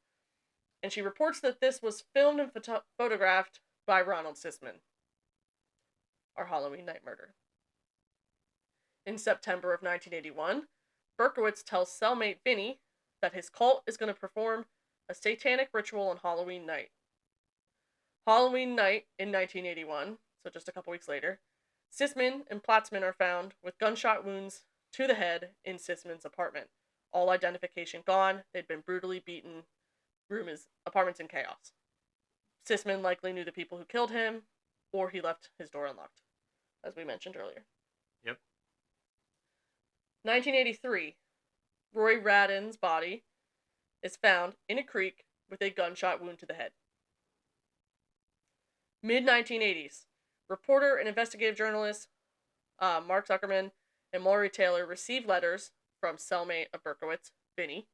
[SPEAKER 1] And she reports that this was filmed and photographed by Ronald Sisman, our Halloween night murder. In September of 1981, Berkowitz tells cellmate Vinny that his cult is going to perform a satanic ritual on Halloween night. Halloween night in 1981, so just a couple weeks later, Sisman and Platzman are found with gunshot wounds to the head in Sisman's apartment. All identification gone. They'd been brutally beaten. Apartment's in chaos. Sisman likely knew the people who killed him, or he left his door unlocked, as we mentioned earlier.
[SPEAKER 2] Yep.
[SPEAKER 1] 1983, Roy Radden's body is found in a creek with a gunshot wound to the head. Mid-1980s, reporter and investigative journalist Mark Zuckerman and Maury Taylor receive letters from cellmate of Berkowitz, Vinny,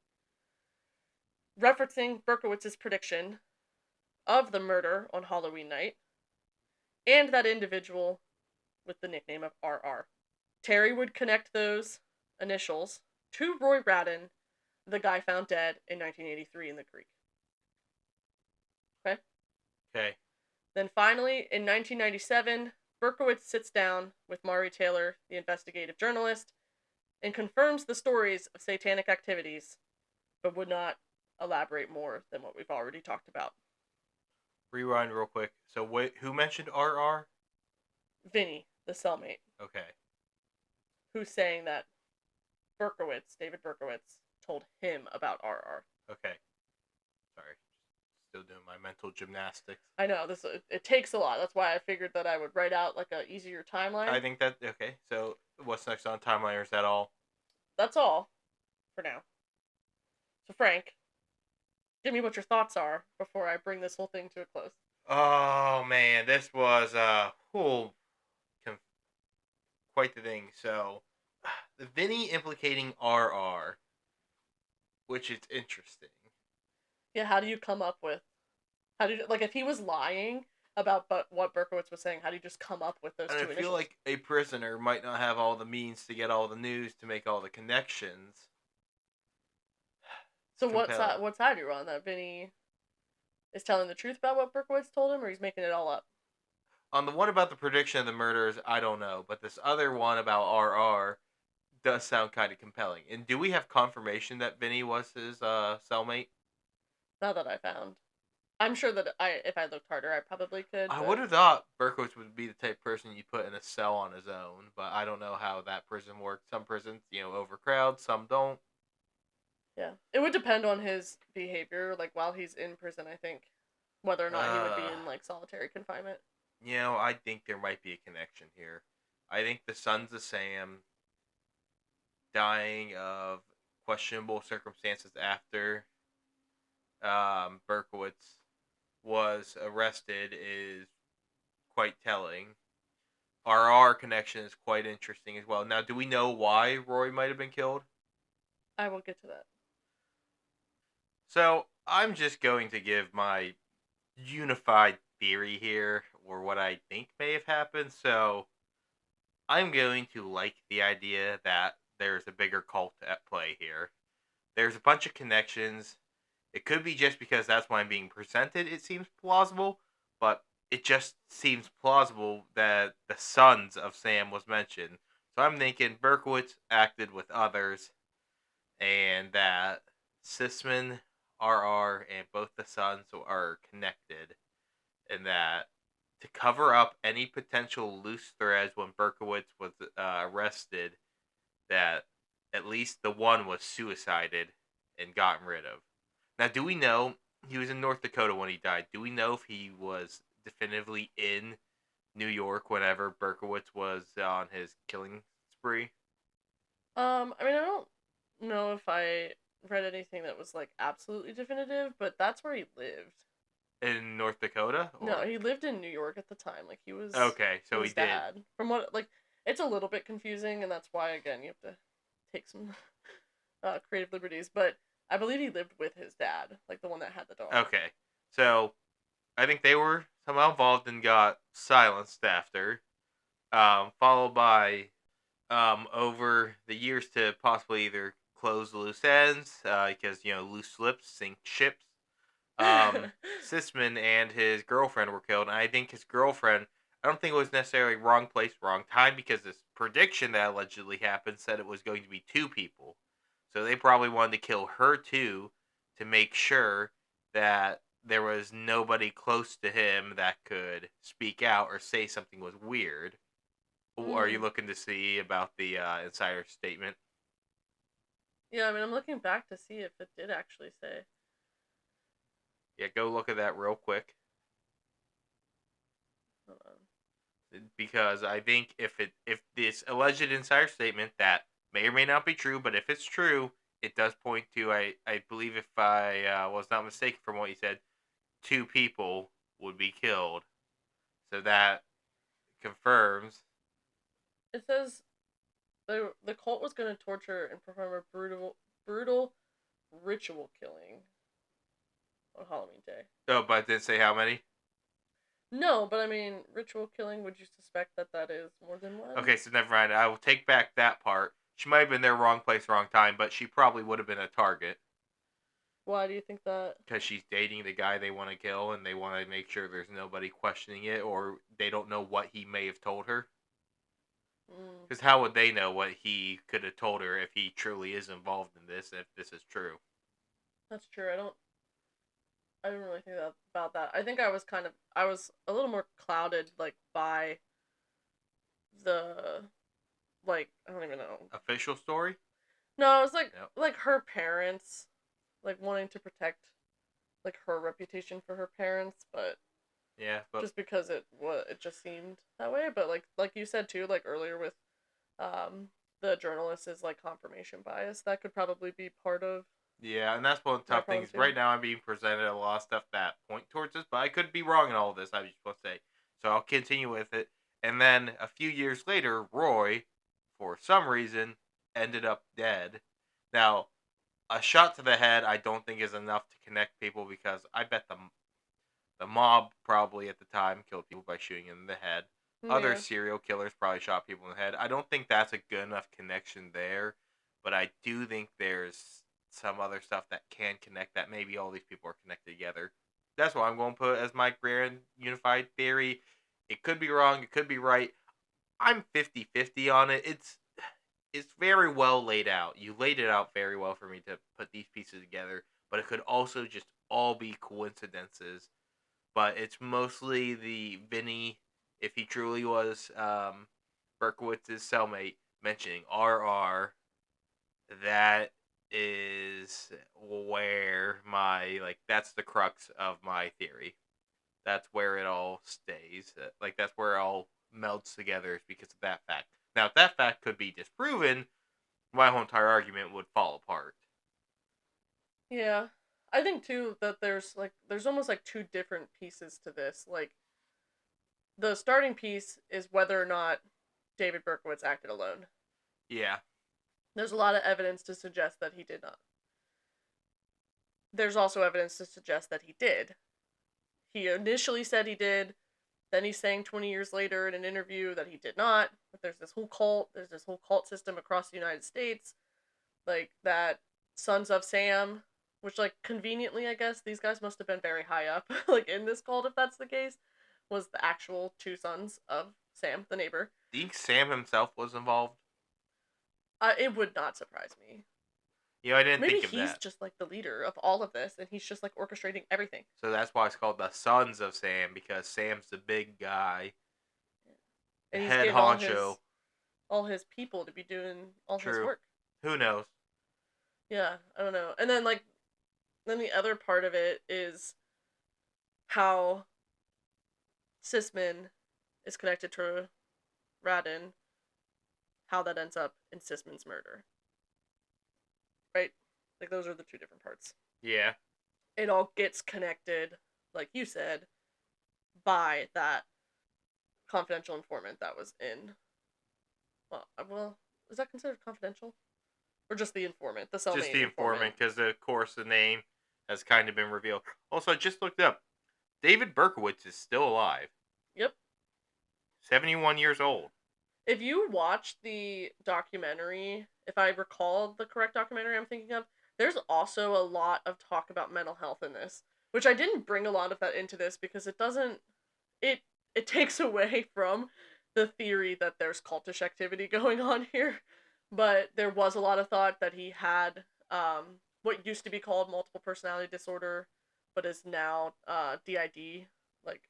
[SPEAKER 1] referencing Berkowitz's prediction of the murder on Halloween night, and that individual with the nickname of RR. Terry would connect those initials to Roy Radden, the guy found dead in 1983 in the creek. Okay?
[SPEAKER 2] Okay.
[SPEAKER 1] Then finally, in 1997, Berkowitz sits down with Maury Taylor, the investigative journalist, and confirms the stories of satanic activities, but would not elaborate more than what we've already talked about.
[SPEAKER 2] Rewind real quick. So who mentioned RR?
[SPEAKER 1] Vinny, the cellmate.
[SPEAKER 2] Okay.
[SPEAKER 1] Who's saying that David Berkowitz, told him about RR.
[SPEAKER 2] Okay. Sorry. Still doing my mental gymnastics.
[SPEAKER 1] I know, it takes a lot. That's why I figured that I would write out a easier timeline.
[SPEAKER 2] I think that, okay. So what's next on timeline, or is that all?
[SPEAKER 1] That's all for now. So Frank, give me what your thoughts are before I bring this whole thing to a close.
[SPEAKER 2] Oh man, this was quite the thing. So the Vinny implicating RR, which is interesting.
[SPEAKER 1] Yeah, how do you come up with if he was lying about what Berkowitz was saying, how do you just come up with those two initials?
[SPEAKER 2] I feel like a prisoner might not have all the means to get all the news to make all the connections.
[SPEAKER 1] So what side are you on? That Vinny is telling the truth about what Berkowitz told him, or he's making it all up?
[SPEAKER 2] On the one about the prediction of the murders, I don't know. But this other one about RR does sound kind of compelling. And do we have confirmation that Vinny was his cellmate?
[SPEAKER 1] Not that I found. I'm sure that if I looked harder, I probably could.
[SPEAKER 2] I would have thought Berkowitz would be the type of person you put in a cell on his own, but I don't know how that prison works. Some prisons, overcrowd, some don't.
[SPEAKER 1] Yeah, it would depend on his behavior, while he's in prison. I think whether or not he would be in solitary confinement.
[SPEAKER 2] I think there might be a connection here. I think the Sons of Sam dying of questionable circumstances after Berkowitz was arrested is quite telling. RR connection is quite interesting as well. Now, do we know why Roy might have been killed?
[SPEAKER 1] I will get to that.
[SPEAKER 2] So, I'm just going to give my unified theory here, or what I think may have happened. So, I'm going to like the idea that there's a bigger cult at play here. There's a bunch of connections. It could be just because that's why I'm being presented, it seems plausible, but it just seems plausible that the Sons of Sam was mentioned. So I'm thinking Berkowitz acted with others, and that Sisman, RR, and both the Sons are connected, and that to cover up any potential loose threads when Berkowitz was arrested, that at least the one was suicided and gotten rid of. Now, do we know he was in North Dakota when he died? Do we know if he was definitively in New York whenever Berkowitz was on his killing spree?
[SPEAKER 1] I mean, I don't know if I read anything that was like absolutely definitive, but that's where he lived.
[SPEAKER 2] In North Dakota?
[SPEAKER 1] No,
[SPEAKER 2] Or
[SPEAKER 1] he lived in New York at the time. Like he was
[SPEAKER 2] okay, so he
[SPEAKER 1] his
[SPEAKER 2] did.
[SPEAKER 1] dad. From what like it's a little bit confusing, and that's why again you have to take some creative liberties. But I believe he lived with his dad, like the one that had the dog.
[SPEAKER 2] Okay. So I think they were somehow involved and got silenced after. Followed by over the years to possibly either close loose ends, because loose lips sink ships. Sisman and his girlfriend were killed, and I think his girlfriend. I don't think it was necessarily wrong place, wrong time, because this prediction that allegedly happened said it was going to be two people. So they probably wanted to kill her too to make sure that there was nobody close to him that could speak out or say something was weird. Are you
[SPEAKER 1] Mm.
[SPEAKER 2] looking to see about the insider statement?
[SPEAKER 1] Yeah, I mean, I'm looking back to see if it did actually say.
[SPEAKER 2] Yeah, go look at that real quick,
[SPEAKER 1] Hold on.
[SPEAKER 2] because I think if this alleged insider statement that may or may not be true, but if it's true, it does point to I believe if I was not mistaken from what you said, two people would be killed. So that confirms.
[SPEAKER 1] It says the cult was going to torture and perform a brutal ritual killing on Halloween Day.
[SPEAKER 2] Oh, but it didn't say how many.
[SPEAKER 1] No, but I mean, ritual killing. Would you suspect that that is more than one?
[SPEAKER 2] Okay, so never mind. I will take back that part. She might have been there wrong place, wrong time, but she probably would have been a target
[SPEAKER 1] Why do you think that?
[SPEAKER 2] because she's dating the guy they want to kill, and they want to make sure there's nobody questioning it, or they don't know what he may have told her.
[SPEAKER 1] Mm,
[SPEAKER 2] Because how would they know what he could have told her if he truly is involved in this, if this is true?
[SPEAKER 1] that's true. I don't. I didn't really think that about that. I think I was a little more clouded like by the like I don't even know.
[SPEAKER 2] Official story?
[SPEAKER 1] No, it was
[SPEAKER 2] No.
[SPEAKER 1] like her parents like wanting to protect like her reputation for her parents, but
[SPEAKER 2] Yeah, but
[SPEAKER 1] just because it just seemed that way. But like you said too, like earlier with um the journalist is like confirmation bias. That could probably be part of
[SPEAKER 2] yeah, and that's one of the
[SPEAKER 1] my
[SPEAKER 2] tough
[SPEAKER 1] problem
[SPEAKER 2] things.
[SPEAKER 1] too.
[SPEAKER 2] Right now, I'm being presented a lot of stuff that point towards this, but I could be wrong in all of this. I just want to say, so I'll continue with it. And then a few years later, Roy, for some reason, ended up dead. Now, a shot to the head, I don't think is enough to connect people because I bet the mob probably at the time killed people by shooting in the head. Other
[SPEAKER 1] Yeah.
[SPEAKER 2] serial killers probably shot people in the head. I don't think that's a good enough connection there, but I do think there's some other stuff that can connect that maybe all these people are connected together. That's what I'm going to put as my grand unified theory. It could be wrong, it could be right. I'm 50-50 on it. It's very well laid out. You laid it out very well for me to put these pieces together, but it could also just all be coincidences, but it's mostly the Vinny, if he truly was Berkowitz's cellmate, mentioning RR. That is where my that's the crux of my theory. That's where it all stays. Like that's where it all melts together is because of that fact. Now, if that fact could be disproven, my whole entire argument would fall apart.
[SPEAKER 1] Yeah. I think too that there's almost like two different pieces to this. Like the starting piece is whether or not David Berkowitz acted alone.
[SPEAKER 2] Yeah,
[SPEAKER 1] There's a lot of evidence to suggest that he did not. There's also evidence to suggest that he did. He initially said he did, then he's saying 20 years later in an interview that he did not. But there's this whole cult system across the United States, like that Sons of Sam, which like conveniently I guess these guys must have been very high up like in this cult if that's the case, was the actual two sons of Sam, the neighbor.
[SPEAKER 2] do you think Sam himself was involved?
[SPEAKER 1] It would not surprise me.
[SPEAKER 2] I didn't
[SPEAKER 1] Maybe
[SPEAKER 2] think of
[SPEAKER 1] he's
[SPEAKER 2] that.
[SPEAKER 1] just like the leader of all of this and he's just like orchestrating everything.
[SPEAKER 2] So that's why it's called the Sons of Sam, because Sam's the big guy, the
[SPEAKER 1] And he's
[SPEAKER 2] head
[SPEAKER 1] getting
[SPEAKER 2] honcho.
[SPEAKER 1] all his people to be doing all his
[SPEAKER 2] True.
[SPEAKER 1] work.
[SPEAKER 2] Who knows?
[SPEAKER 1] Yeah, I don't know. And then then the other part of it is how Sisman is connected to Radin, how that ends up in Sisman's murder. Right? Like, those are the two different parts.
[SPEAKER 2] Yeah.
[SPEAKER 1] It all gets connected, like you said, by that confidential informant that was in. Well, is that considered confidential? Or just the informant, the
[SPEAKER 2] Just
[SPEAKER 1] cellmate
[SPEAKER 2] the
[SPEAKER 1] informant?
[SPEAKER 2] informant, because of course the name has kind of been revealed. Also, I just looked up. David Berkowitz is still alive.
[SPEAKER 1] Yep.
[SPEAKER 2] 71 years old.
[SPEAKER 1] If you watch the documentary, if I recall the correct documentary I'm thinking of, there's also a lot of talk about mental health in this, which I didn't bring a lot of that into this because it doesn't it it takes away from the theory that there's cultish activity going on here. But there was a lot of thought that he had what used to be called multiple personality disorder, but is now DID, like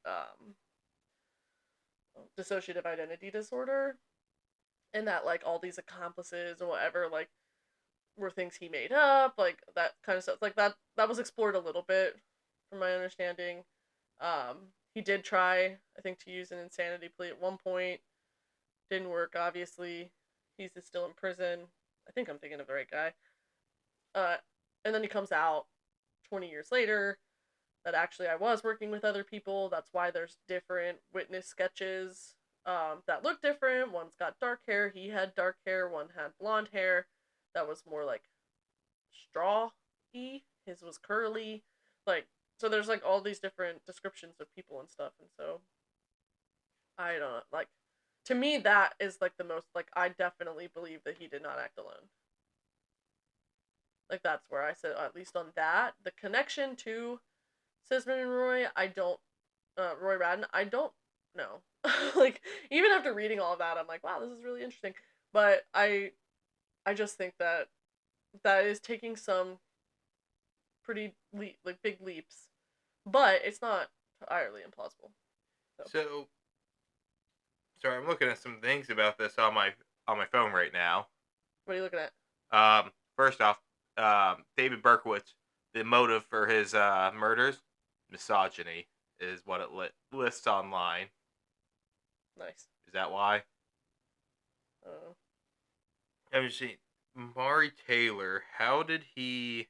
[SPEAKER 1] dissociative identity disorder, and that like all these accomplices or whatever like were things he made up, like that kind of stuff. Like that was explored a little bit from my understanding. He did try, I think, to use an insanity plea at one point. Didn't work, obviously. He's still in prison. I think I'm thinking of the right guy. Uh, and then he comes out 20 years later that actually I was working with other people. That's why there's different witness sketches that look different. One's got dark hair. He had dark hair. One had blonde hair. That was more like straw-y. His was curly. Like, so there's like all these different descriptions of people and stuff. And so, I don't know. Like, to me, that is like the most, like, I definitely believe that he did not act alone. Like, that's where I said, at least on that. The connection to Sisman and Roy, I don't, Roy Radin, I don't know. Like, even after reading all of that, I'm like, wow, this is really interesting. But I just think that that is taking some pretty, like, big leaps. But it's not entirely implausible.
[SPEAKER 2] So, sorry, I'm looking at some things about this on my phone right now.
[SPEAKER 1] What are you looking at?
[SPEAKER 2] First off, David Berkowitz, the motive for his murders, misogyny, is what it lists online.
[SPEAKER 1] Nice.
[SPEAKER 2] Is that why?
[SPEAKER 1] Uh,
[SPEAKER 2] Let me see. Maury Taylor, how did he...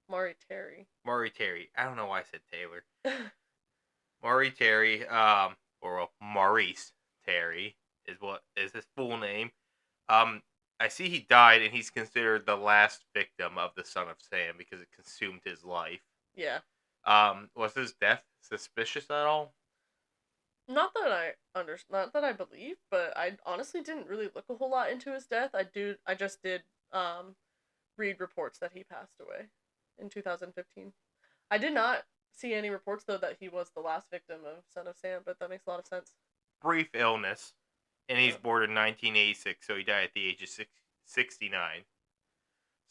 [SPEAKER 1] Maury Terry.
[SPEAKER 2] Maury Terry. I don't know why I said Taylor. Maury Terry, or well, Maurice Terry is what is his full name. I see he died, and he's considered the last victim of the Son of Sam because it consumed his life.
[SPEAKER 1] Yeah.
[SPEAKER 2] Was his death suspicious at all?
[SPEAKER 1] Not that I believe, but I honestly didn't really look a whole lot into his death. I just did read reports that he passed away in 2015. I did not see any reports though that he was the last victim of Son of Sam, but that makes a lot of sense.
[SPEAKER 2] Brief illness, and he's
[SPEAKER 1] Uh,
[SPEAKER 2] born in 1986, so he died at the age of 69.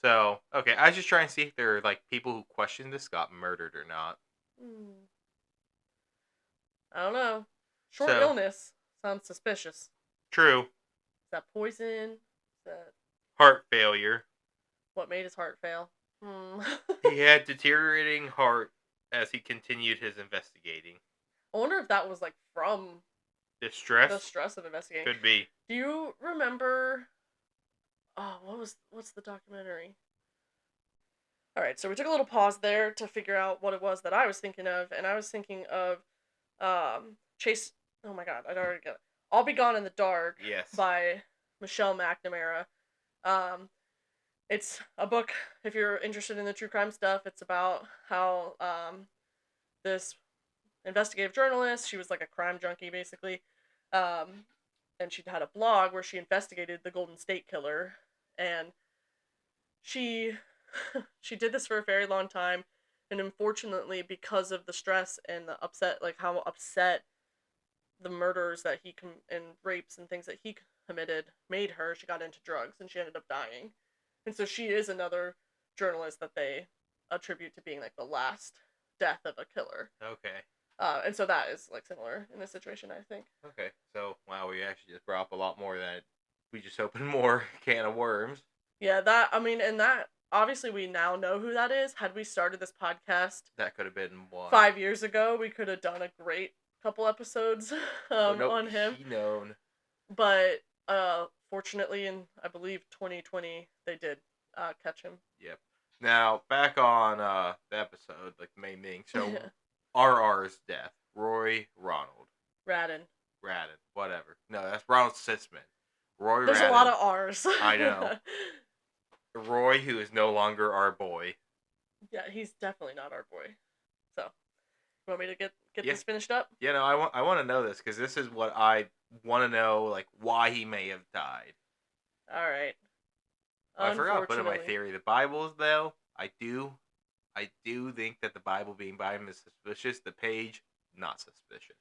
[SPEAKER 2] So, okay, I was just trying to see if there are like people who question this got murdered or not.
[SPEAKER 1] hmm, I don't know. Short
[SPEAKER 2] So,
[SPEAKER 1] illness sounds suspicious.
[SPEAKER 2] true.
[SPEAKER 1] Is that poison? Is that
[SPEAKER 2] Heart failure.
[SPEAKER 1] what made his heart fail? Hmm.
[SPEAKER 2] He had deteriorating heart as he continued his investigating.
[SPEAKER 1] I wonder if that was like from the
[SPEAKER 2] Distress?
[SPEAKER 1] stress of investigating.
[SPEAKER 2] Could be.
[SPEAKER 1] Do you remember? Oh, what's the documentary? All right, so we took a little pause there to figure out what it was that I was thinking of, and I was thinking of Chase. Oh my God, I'd already got it. I'll Be Gone in the Dark
[SPEAKER 2] Yes.
[SPEAKER 1] by Michelle McNamara. Um, it's a book. If you're interested in the true crime stuff, it's about how this investigative journalist. She was like a crime junkie, basically. Um, and she had a blog where she investigated the Golden State Killer, and she she did this for a very long time, and unfortunately, because of the stress and the upset, like how upset the murders that and rapes and things that he committed made her, she got into drugs and she ended up dying. And so she is another journalist that they attribute to being like the last death of a killer.
[SPEAKER 2] Okay.
[SPEAKER 1] And so that is like similar in this situation, I think.
[SPEAKER 2] Okay. So, wow, we actually just brought up a lot more than we just opened more can of worms.
[SPEAKER 1] Yeah, that, I mean, and that, obviously we now know who that is. Had we started this podcast
[SPEAKER 2] That could have been one.
[SPEAKER 1] 5 years ago, we could have done a great couple episodes
[SPEAKER 2] Oh no,
[SPEAKER 1] on him,
[SPEAKER 2] he known.
[SPEAKER 1] but fortunately, in I believe 2020, they did catch him.
[SPEAKER 2] Yep. Now back on the episode, like the main thing. So RR's death. Roy Ronald.
[SPEAKER 1] Radin.
[SPEAKER 2] Radin. Whatever. No, that's Ronald Sisman. Roy
[SPEAKER 1] There's a
[SPEAKER 2] Radin.
[SPEAKER 1] lot of R's.
[SPEAKER 2] I know. Roy, who is no longer our boy.
[SPEAKER 1] Yeah, he's definitely not our boy. So, you want me to get
[SPEAKER 2] Yeah.
[SPEAKER 1] this finished up?
[SPEAKER 2] You know, I want to know this because this is what I want to know, like why he may have died.
[SPEAKER 1] All right.
[SPEAKER 2] I forgot to put in my theory. The Bibles, though, I do think that the Bible being Bible is suspicious. The page, not suspicious.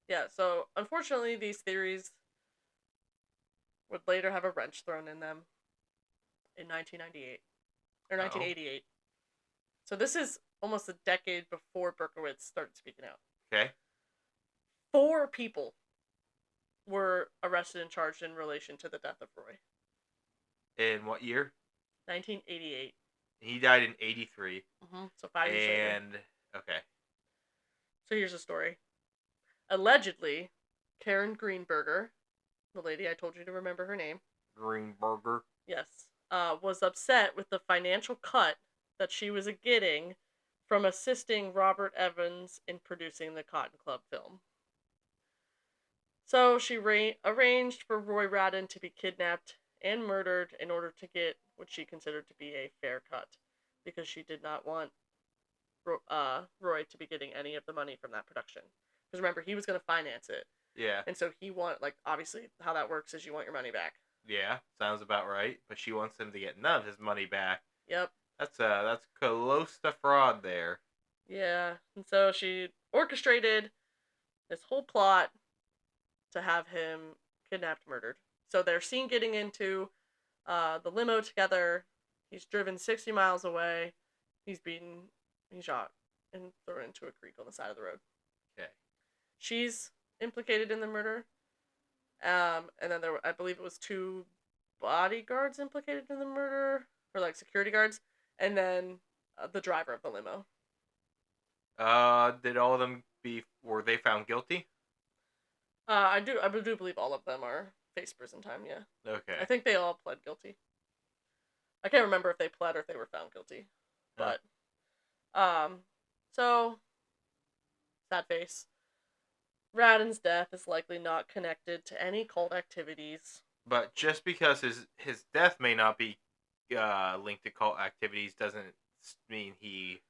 [SPEAKER 1] Yeah. So, unfortunately, these theories would later have a wrench thrown in them in 1998 or 1988. So this is almost a decade before Berkowitz started speaking out.
[SPEAKER 2] Okay.
[SPEAKER 1] 4 people were arrested and charged in relation to the death of Roy.
[SPEAKER 2] In what year?
[SPEAKER 1] 1988.
[SPEAKER 2] He died in 83.
[SPEAKER 1] So 5 years later.
[SPEAKER 2] And, okay.
[SPEAKER 1] So here's the story. Allegedly, Karen Greenberger, the lady I told you to remember her name.
[SPEAKER 2] Greenberger.
[SPEAKER 1] Yes. Was upset with the financial cut that she was getting from assisting Robert Evans in producing the Cotton Club film. So she arranged for Roy Radin to be kidnapped and murdered in order to get what she considered to be a fair cut, because she did not want Roy to be getting any of the money from that production. Because remember, he was going to finance it.
[SPEAKER 2] Yeah.
[SPEAKER 1] And so he obviously how that works is you want your money back.
[SPEAKER 2] Yeah, sounds about right. But she wants him to get none of his money back.
[SPEAKER 1] Yep.
[SPEAKER 2] That's close to fraud there.
[SPEAKER 1] Yeah, and so she orchestrated this whole plot to have him kidnapped, murdered. So they're seen getting into the limo together. He's driven 60 miles away. He's shot and thrown into a creek on the side of the road.
[SPEAKER 2] Okay.
[SPEAKER 1] She's implicated in the murder. And then I believe it was 2 bodyguards implicated in the murder, or like security guards, and then the driver of the limo.
[SPEAKER 2] Did all of them were they found guilty?
[SPEAKER 1] I do believe all of them are faced prison time. Yeah.
[SPEAKER 2] Okay.
[SPEAKER 1] I think they all pled guilty. I can't remember if they pled or if they were found guilty, but so sad face. Radin's death is likely not connected to any cult activities.
[SPEAKER 2] But just because his death may not be linked to cult activities doesn't mean he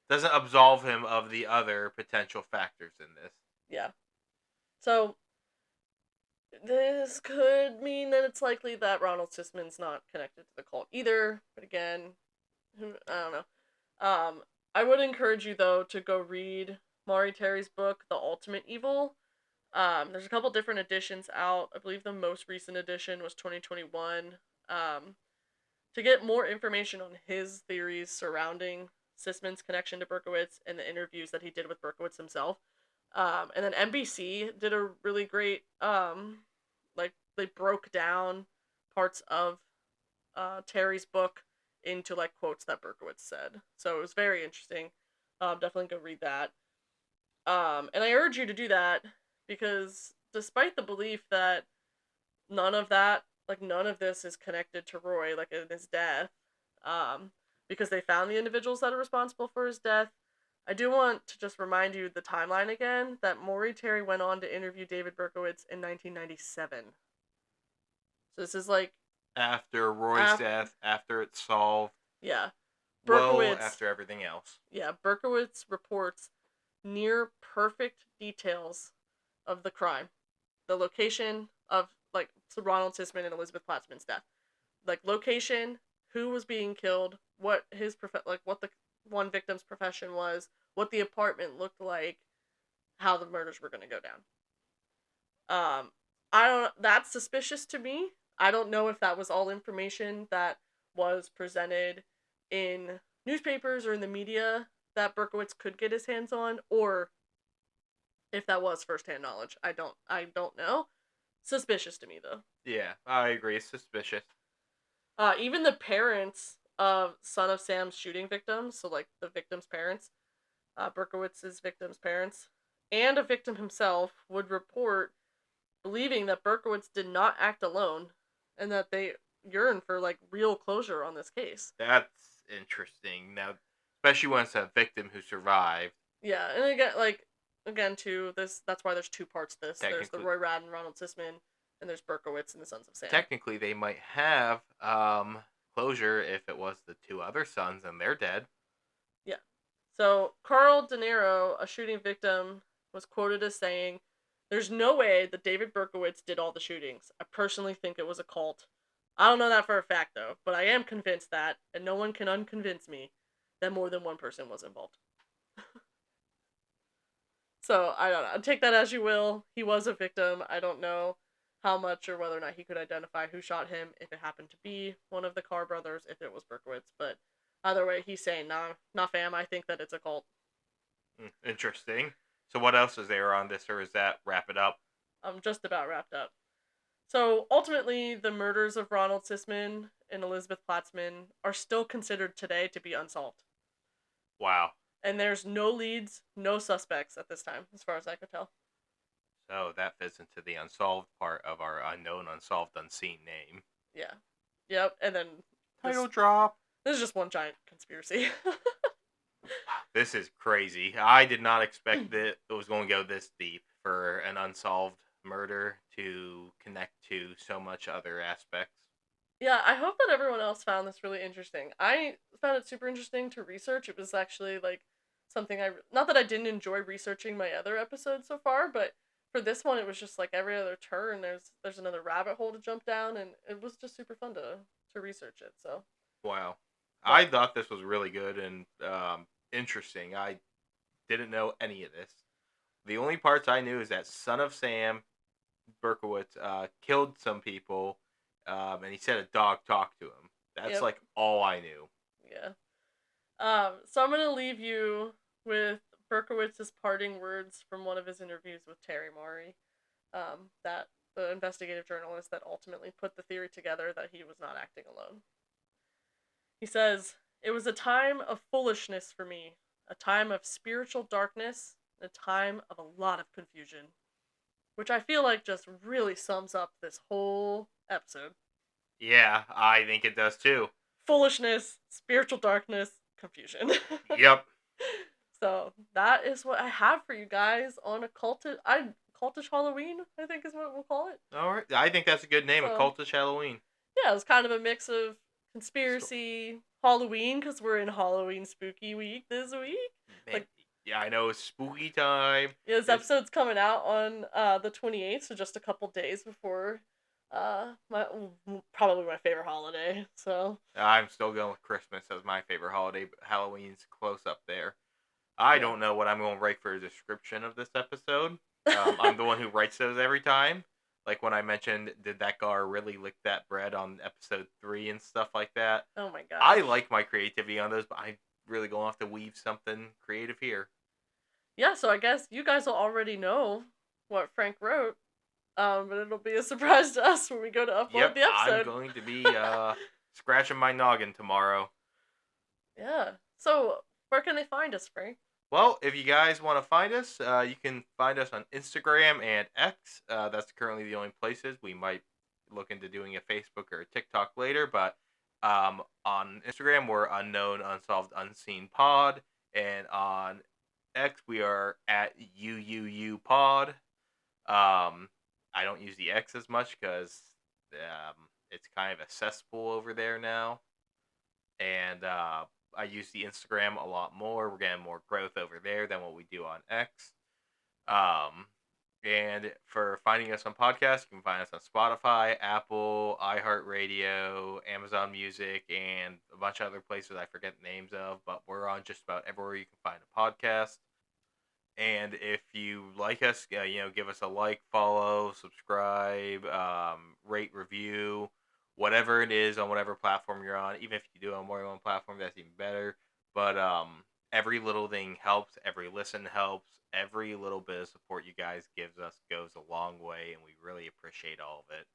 [SPEAKER 2] doesn't absolve him of the other potential factors in this.
[SPEAKER 1] Yeah. So this could mean that it's likely that Ronald Sisman's not connected to the cult either. But again, I don't know. I would encourage you though to go read Maury Terry's book, The Ultimate Evil. There's a couple different editions out. I believe the most recent edition was 2021. To get more information on his theories surrounding Sisman's connection to Berkowitz and the interviews that he did with Berkowitz himself. And then NBC did a really great, they broke down parts of Terry's book into quotes that Berkowitz said. So it was very interesting. Definitely go read that. And I urge you to do that because despite the belief that none of this is connected to Roy, in his death, because they found the individuals that are responsible for his death, I do want to just remind you the timeline again, that Maury Terry went on to interview David Berkowitz in 1997. So this is
[SPEAKER 2] after Roy's death, after it's solved.
[SPEAKER 1] Yeah.
[SPEAKER 2] Well, after everything else.
[SPEAKER 1] Yeah, Berkowitz reports near perfect details of the crime. The location of Ronald Sisman and Elizabeth Platzman's death. Location, who was being killed, what his what the one victim's profession was, what the apartment looked like, how the murders were going to go down. That's suspicious to me. I don't know if that was all information that was presented in newspapers or in the media that Berkowitz could get his hands on, or if that was firsthand knowledge. I don't know. Suspicious to me though.
[SPEAKER 2] Yeah, I agree. It's suspicious.
[SPEAKER 1] Even the parents of Son of Sam's shooting victims, so the victim's parents, Berkowitz's victims' parents, and a victim himself would report believing that Berkowitz did not act alone and that they yearn for like real closure on this case.
[SPEAKER 2] That's interesting. Now, especially when it's a victim who survived.
[SPEAKER 1] Yeah, and again too, that's why there's two parts to this. There's the
[SPEAKER 2] Technically,
[SPEAKER 1] Roy Rad and Ronald Sisman, and there's Berkowitz and the Sons of Sam.
[SPEAKER 2] technically, they might have closure if it was the two other sons and they're dead.
[SPEAKER 1] Yeah. So Carl De Niro, a shooting victim, was quoted as saying, "There's no way that David Berkowitz did all the shootings. I personally think it was a cult. I don't know that for a fact though, but I am convinced that, and no one can unconvince me, that more than one person was involved." So I don't know. Take that as you will. He was a victim. I don't know how much or whether or not he could identify who shot him, if it happened to be one of the Carr brothers, if it was Berkowitz. But either way, he's saying, nah, fam, I think that it's a cult.
[SPEAKER 2] Interesting. So what else is there on this, or is that wrap it up?
[SPEAKER 1] I'm just about wrapped up. So ultimately, the murders of Ronald Sisman and Elizabeth Platzman are still considered today to be unsolved.
[SPEAKER 2] Wow.
[SPEAKER 1] And there's no leads, no suspects at this time, as far as I could tell.
[SPEAKER 2] So that fits into the unsolved part of our unknown, unsolved, unseen name.
[SPEAKER 1] Yeah. Yep. And then
[SPEAKER 2] Title drop.
[SPEAKER 1] this is just one giant conspiracy.
[SPEAKER 2] This is crazy. I did not expect that it was going to go this deep for an unsolved murder to connect to so much other aspects.
[SPEAKER 1] Yeah, I hope that everyone else found this really interesting. I found it super interesting to research. It was actually like something not that I didn't enjoy researching my other episodes so far, but for this one it was just like every other turn there's another rabbit hole to jump down, and it was just super fun to research it. So,
[SPEAKER 2] Wow.
[SPEAKER 1] but
[SPEAKER 2] I thought this was really good and interesting. I didn't know any of this. The only parts I knew is that Son of Sam Berkowitz killed some people, and he said a dog talked to him. That's
[SPEAKER 1] yep,
[SPEAKER 2] like all I knew.
[SPEAKER 1] yeah. So I'm gonna leave you with Berkowitz's parting words from one of his interviews with Terry Maury. That the investigative journalist that ultimately put the theory together that he was not acting alone. He says, "It was a time of foolishness for me, a time of spiritual darkness, and a time of a lot of confusion." Which I feel like just really sums up this whole episode.
[SPEAKER 2] Yeah, I think it does too.
[SPEAKER 1] Foolishness, spiritual darkness, confusion.
[SPEAKER 2] Yep.
[SPEAKER 1] So that is what I have for you guys on a cultish Halloween, I think is what we'll call it.
[SPEAKER 2] All right. I think that's a good name, a
[SPEAKER 1] So
[SPEAKER 2] cultish Halloween.
[SPEAKER 1] yeah, it's kind of a mix of
[SPEAKER 2] So,
[SPEAKER 1] conspiracy, Halloween, because we're in Halloween spooky week this week.
[SPEAKER 2] man,
[SPEAKER 1] Like,
[SPEAKER 2] yeah, I know it's spooky time.
[SPEAKER 1] yeah, this
[SPEAKER 2] It's
[SPEAKER 1] episode's coming out on the 28th, so just a couple days before my probably my favorite holiday. So
[SPEAKER 2] I'm still going with Christmas as my favorite holiday, but Halloween's close up there. I
[SPEAKER 1] yeah.
[SPEAKER 2] don't know what I'm going to write for a description of this episode. I'm the one who writes those every time. Like when I mentioned, did that gar really lick that bread on episode 3 and stuff like that?
[SPEAKER 1] Oh my
[SPEAKER 2] I
[SPEAKER 1] gosh.
[SPEAKER 2] like my creativity on those, but I'm really going to have to weave something creative here.
[SPEAKER 1] Yeah, so I guess you guys will already know what Frank wrote. But it'll be a surprise to us when we go to upload
[SPEAKER 2] Yep,
[SPEAKER 1] the
[SPEAKER 2] I'm
[SPEAKER 1] episode.
[SPEAKER 2] going to be scratching my noggin tomorrow.
[SPEAKER 1] Yeah. So where can they find us, Frank?
[SPEAKER 2] Well, if you guys want to find us, you can find us on Instagram and X. That's currently the only places. We might look into doing a Facebook or a TikTok later, but on Instagram, we're Unknown, Unsolved, Unseen Pod. And on X, we are at UUU Pod. I don't use the X as much because it's kind of a cesspool over there now. And I use the Instagram a lot more. We're getting more growth over there than what we do on X. Um, and for finding us on podcasts, you can find us on Spotify, Apple, iHeartRadio, Amazon Music, and a bunch of other places I forget the names of. But we're on just about everywhere you can find a podcast. And if you like us, give us a like, follow, subscribe, rate, review, whatever it is on whatever platform you're on. Even if you do it on more than one platform, that's even better. But every little thing helps. Every listen helps. Every little bit of support you guys gives us goes a long way, and we really appreciate all of it.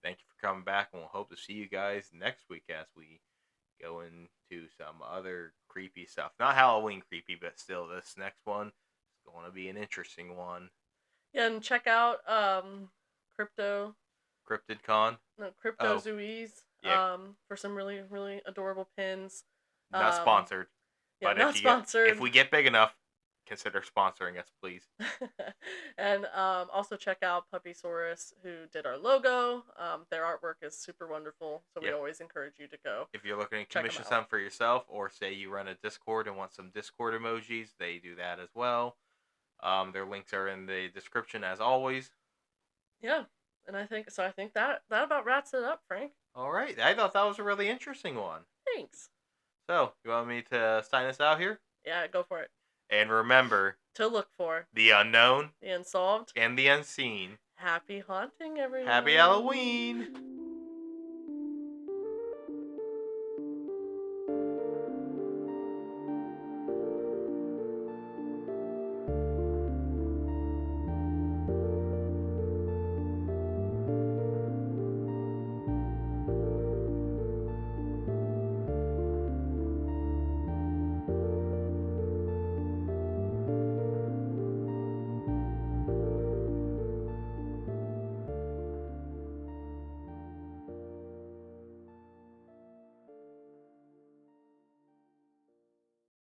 [SPEAKER 2] Thank you for coming back, and we'll hope to see you guys next week as we go into some other creepy stuff. Not Halloween creepy, but still, this next one is going to be an interesting one.
[SPEAKER 1] Yeah, and check out Crypto
[SPEAKER 2] CryptidCon.
[SPEAKER 1] no
[SPEAKER 2] Oh,
[SPEAKER 1] Cryptozooies
[SPEAKER 2] yeah,
[SPEAKER 1] for some really really adorable pins.
[SPEAKER 2] not sponsored.
[SPEAKER 1] Yeah,
[SPEAKER 2] But
[SPEAKER 1] not
[SPEAKER 2] if
[SPEAKER 1] sponsored.
[SPEAKER 2] we get big enough, consider sponsoring us, please.
[SPEAKER 1] And also check out Puppysaurus, who did our logo. Their artwork is super wonderful, so we
[SPEAKER 2] Yep.
[SPEAKER 1] always encourage you to go
[SPEAKER 2] If you're looking to
[SPEAKER 1] check them
[SPEAKER 2] commission
[SPEAKER 1] out.
[SPEAKER 2] some for yourself, or say you run a Discord and want some Discord emojis, they do that as well. Their links are in the description as always.
[SPEAKER 1] Yeah, and I think so. I think that about wraps it up, Frank.
[SPEAKER 2] All right, I thought that was a really interesting one.
[SPEAKER 1] Thanks.
[SPEAKER 2] So, you want me to sign us out here?
[SPEAKER 1] Yeah, go for it.
[SPEAKER 2] And remember,
[SPEAKER 1] To look for
[SPEAKER 2] the unknown
[SPEAKER 1] the unsolved.
[SPEAKER 2] and the unseen.
[SPEAKER 1] Happy haunting, everyone.
[SPEAKER 2] Happy Halloween!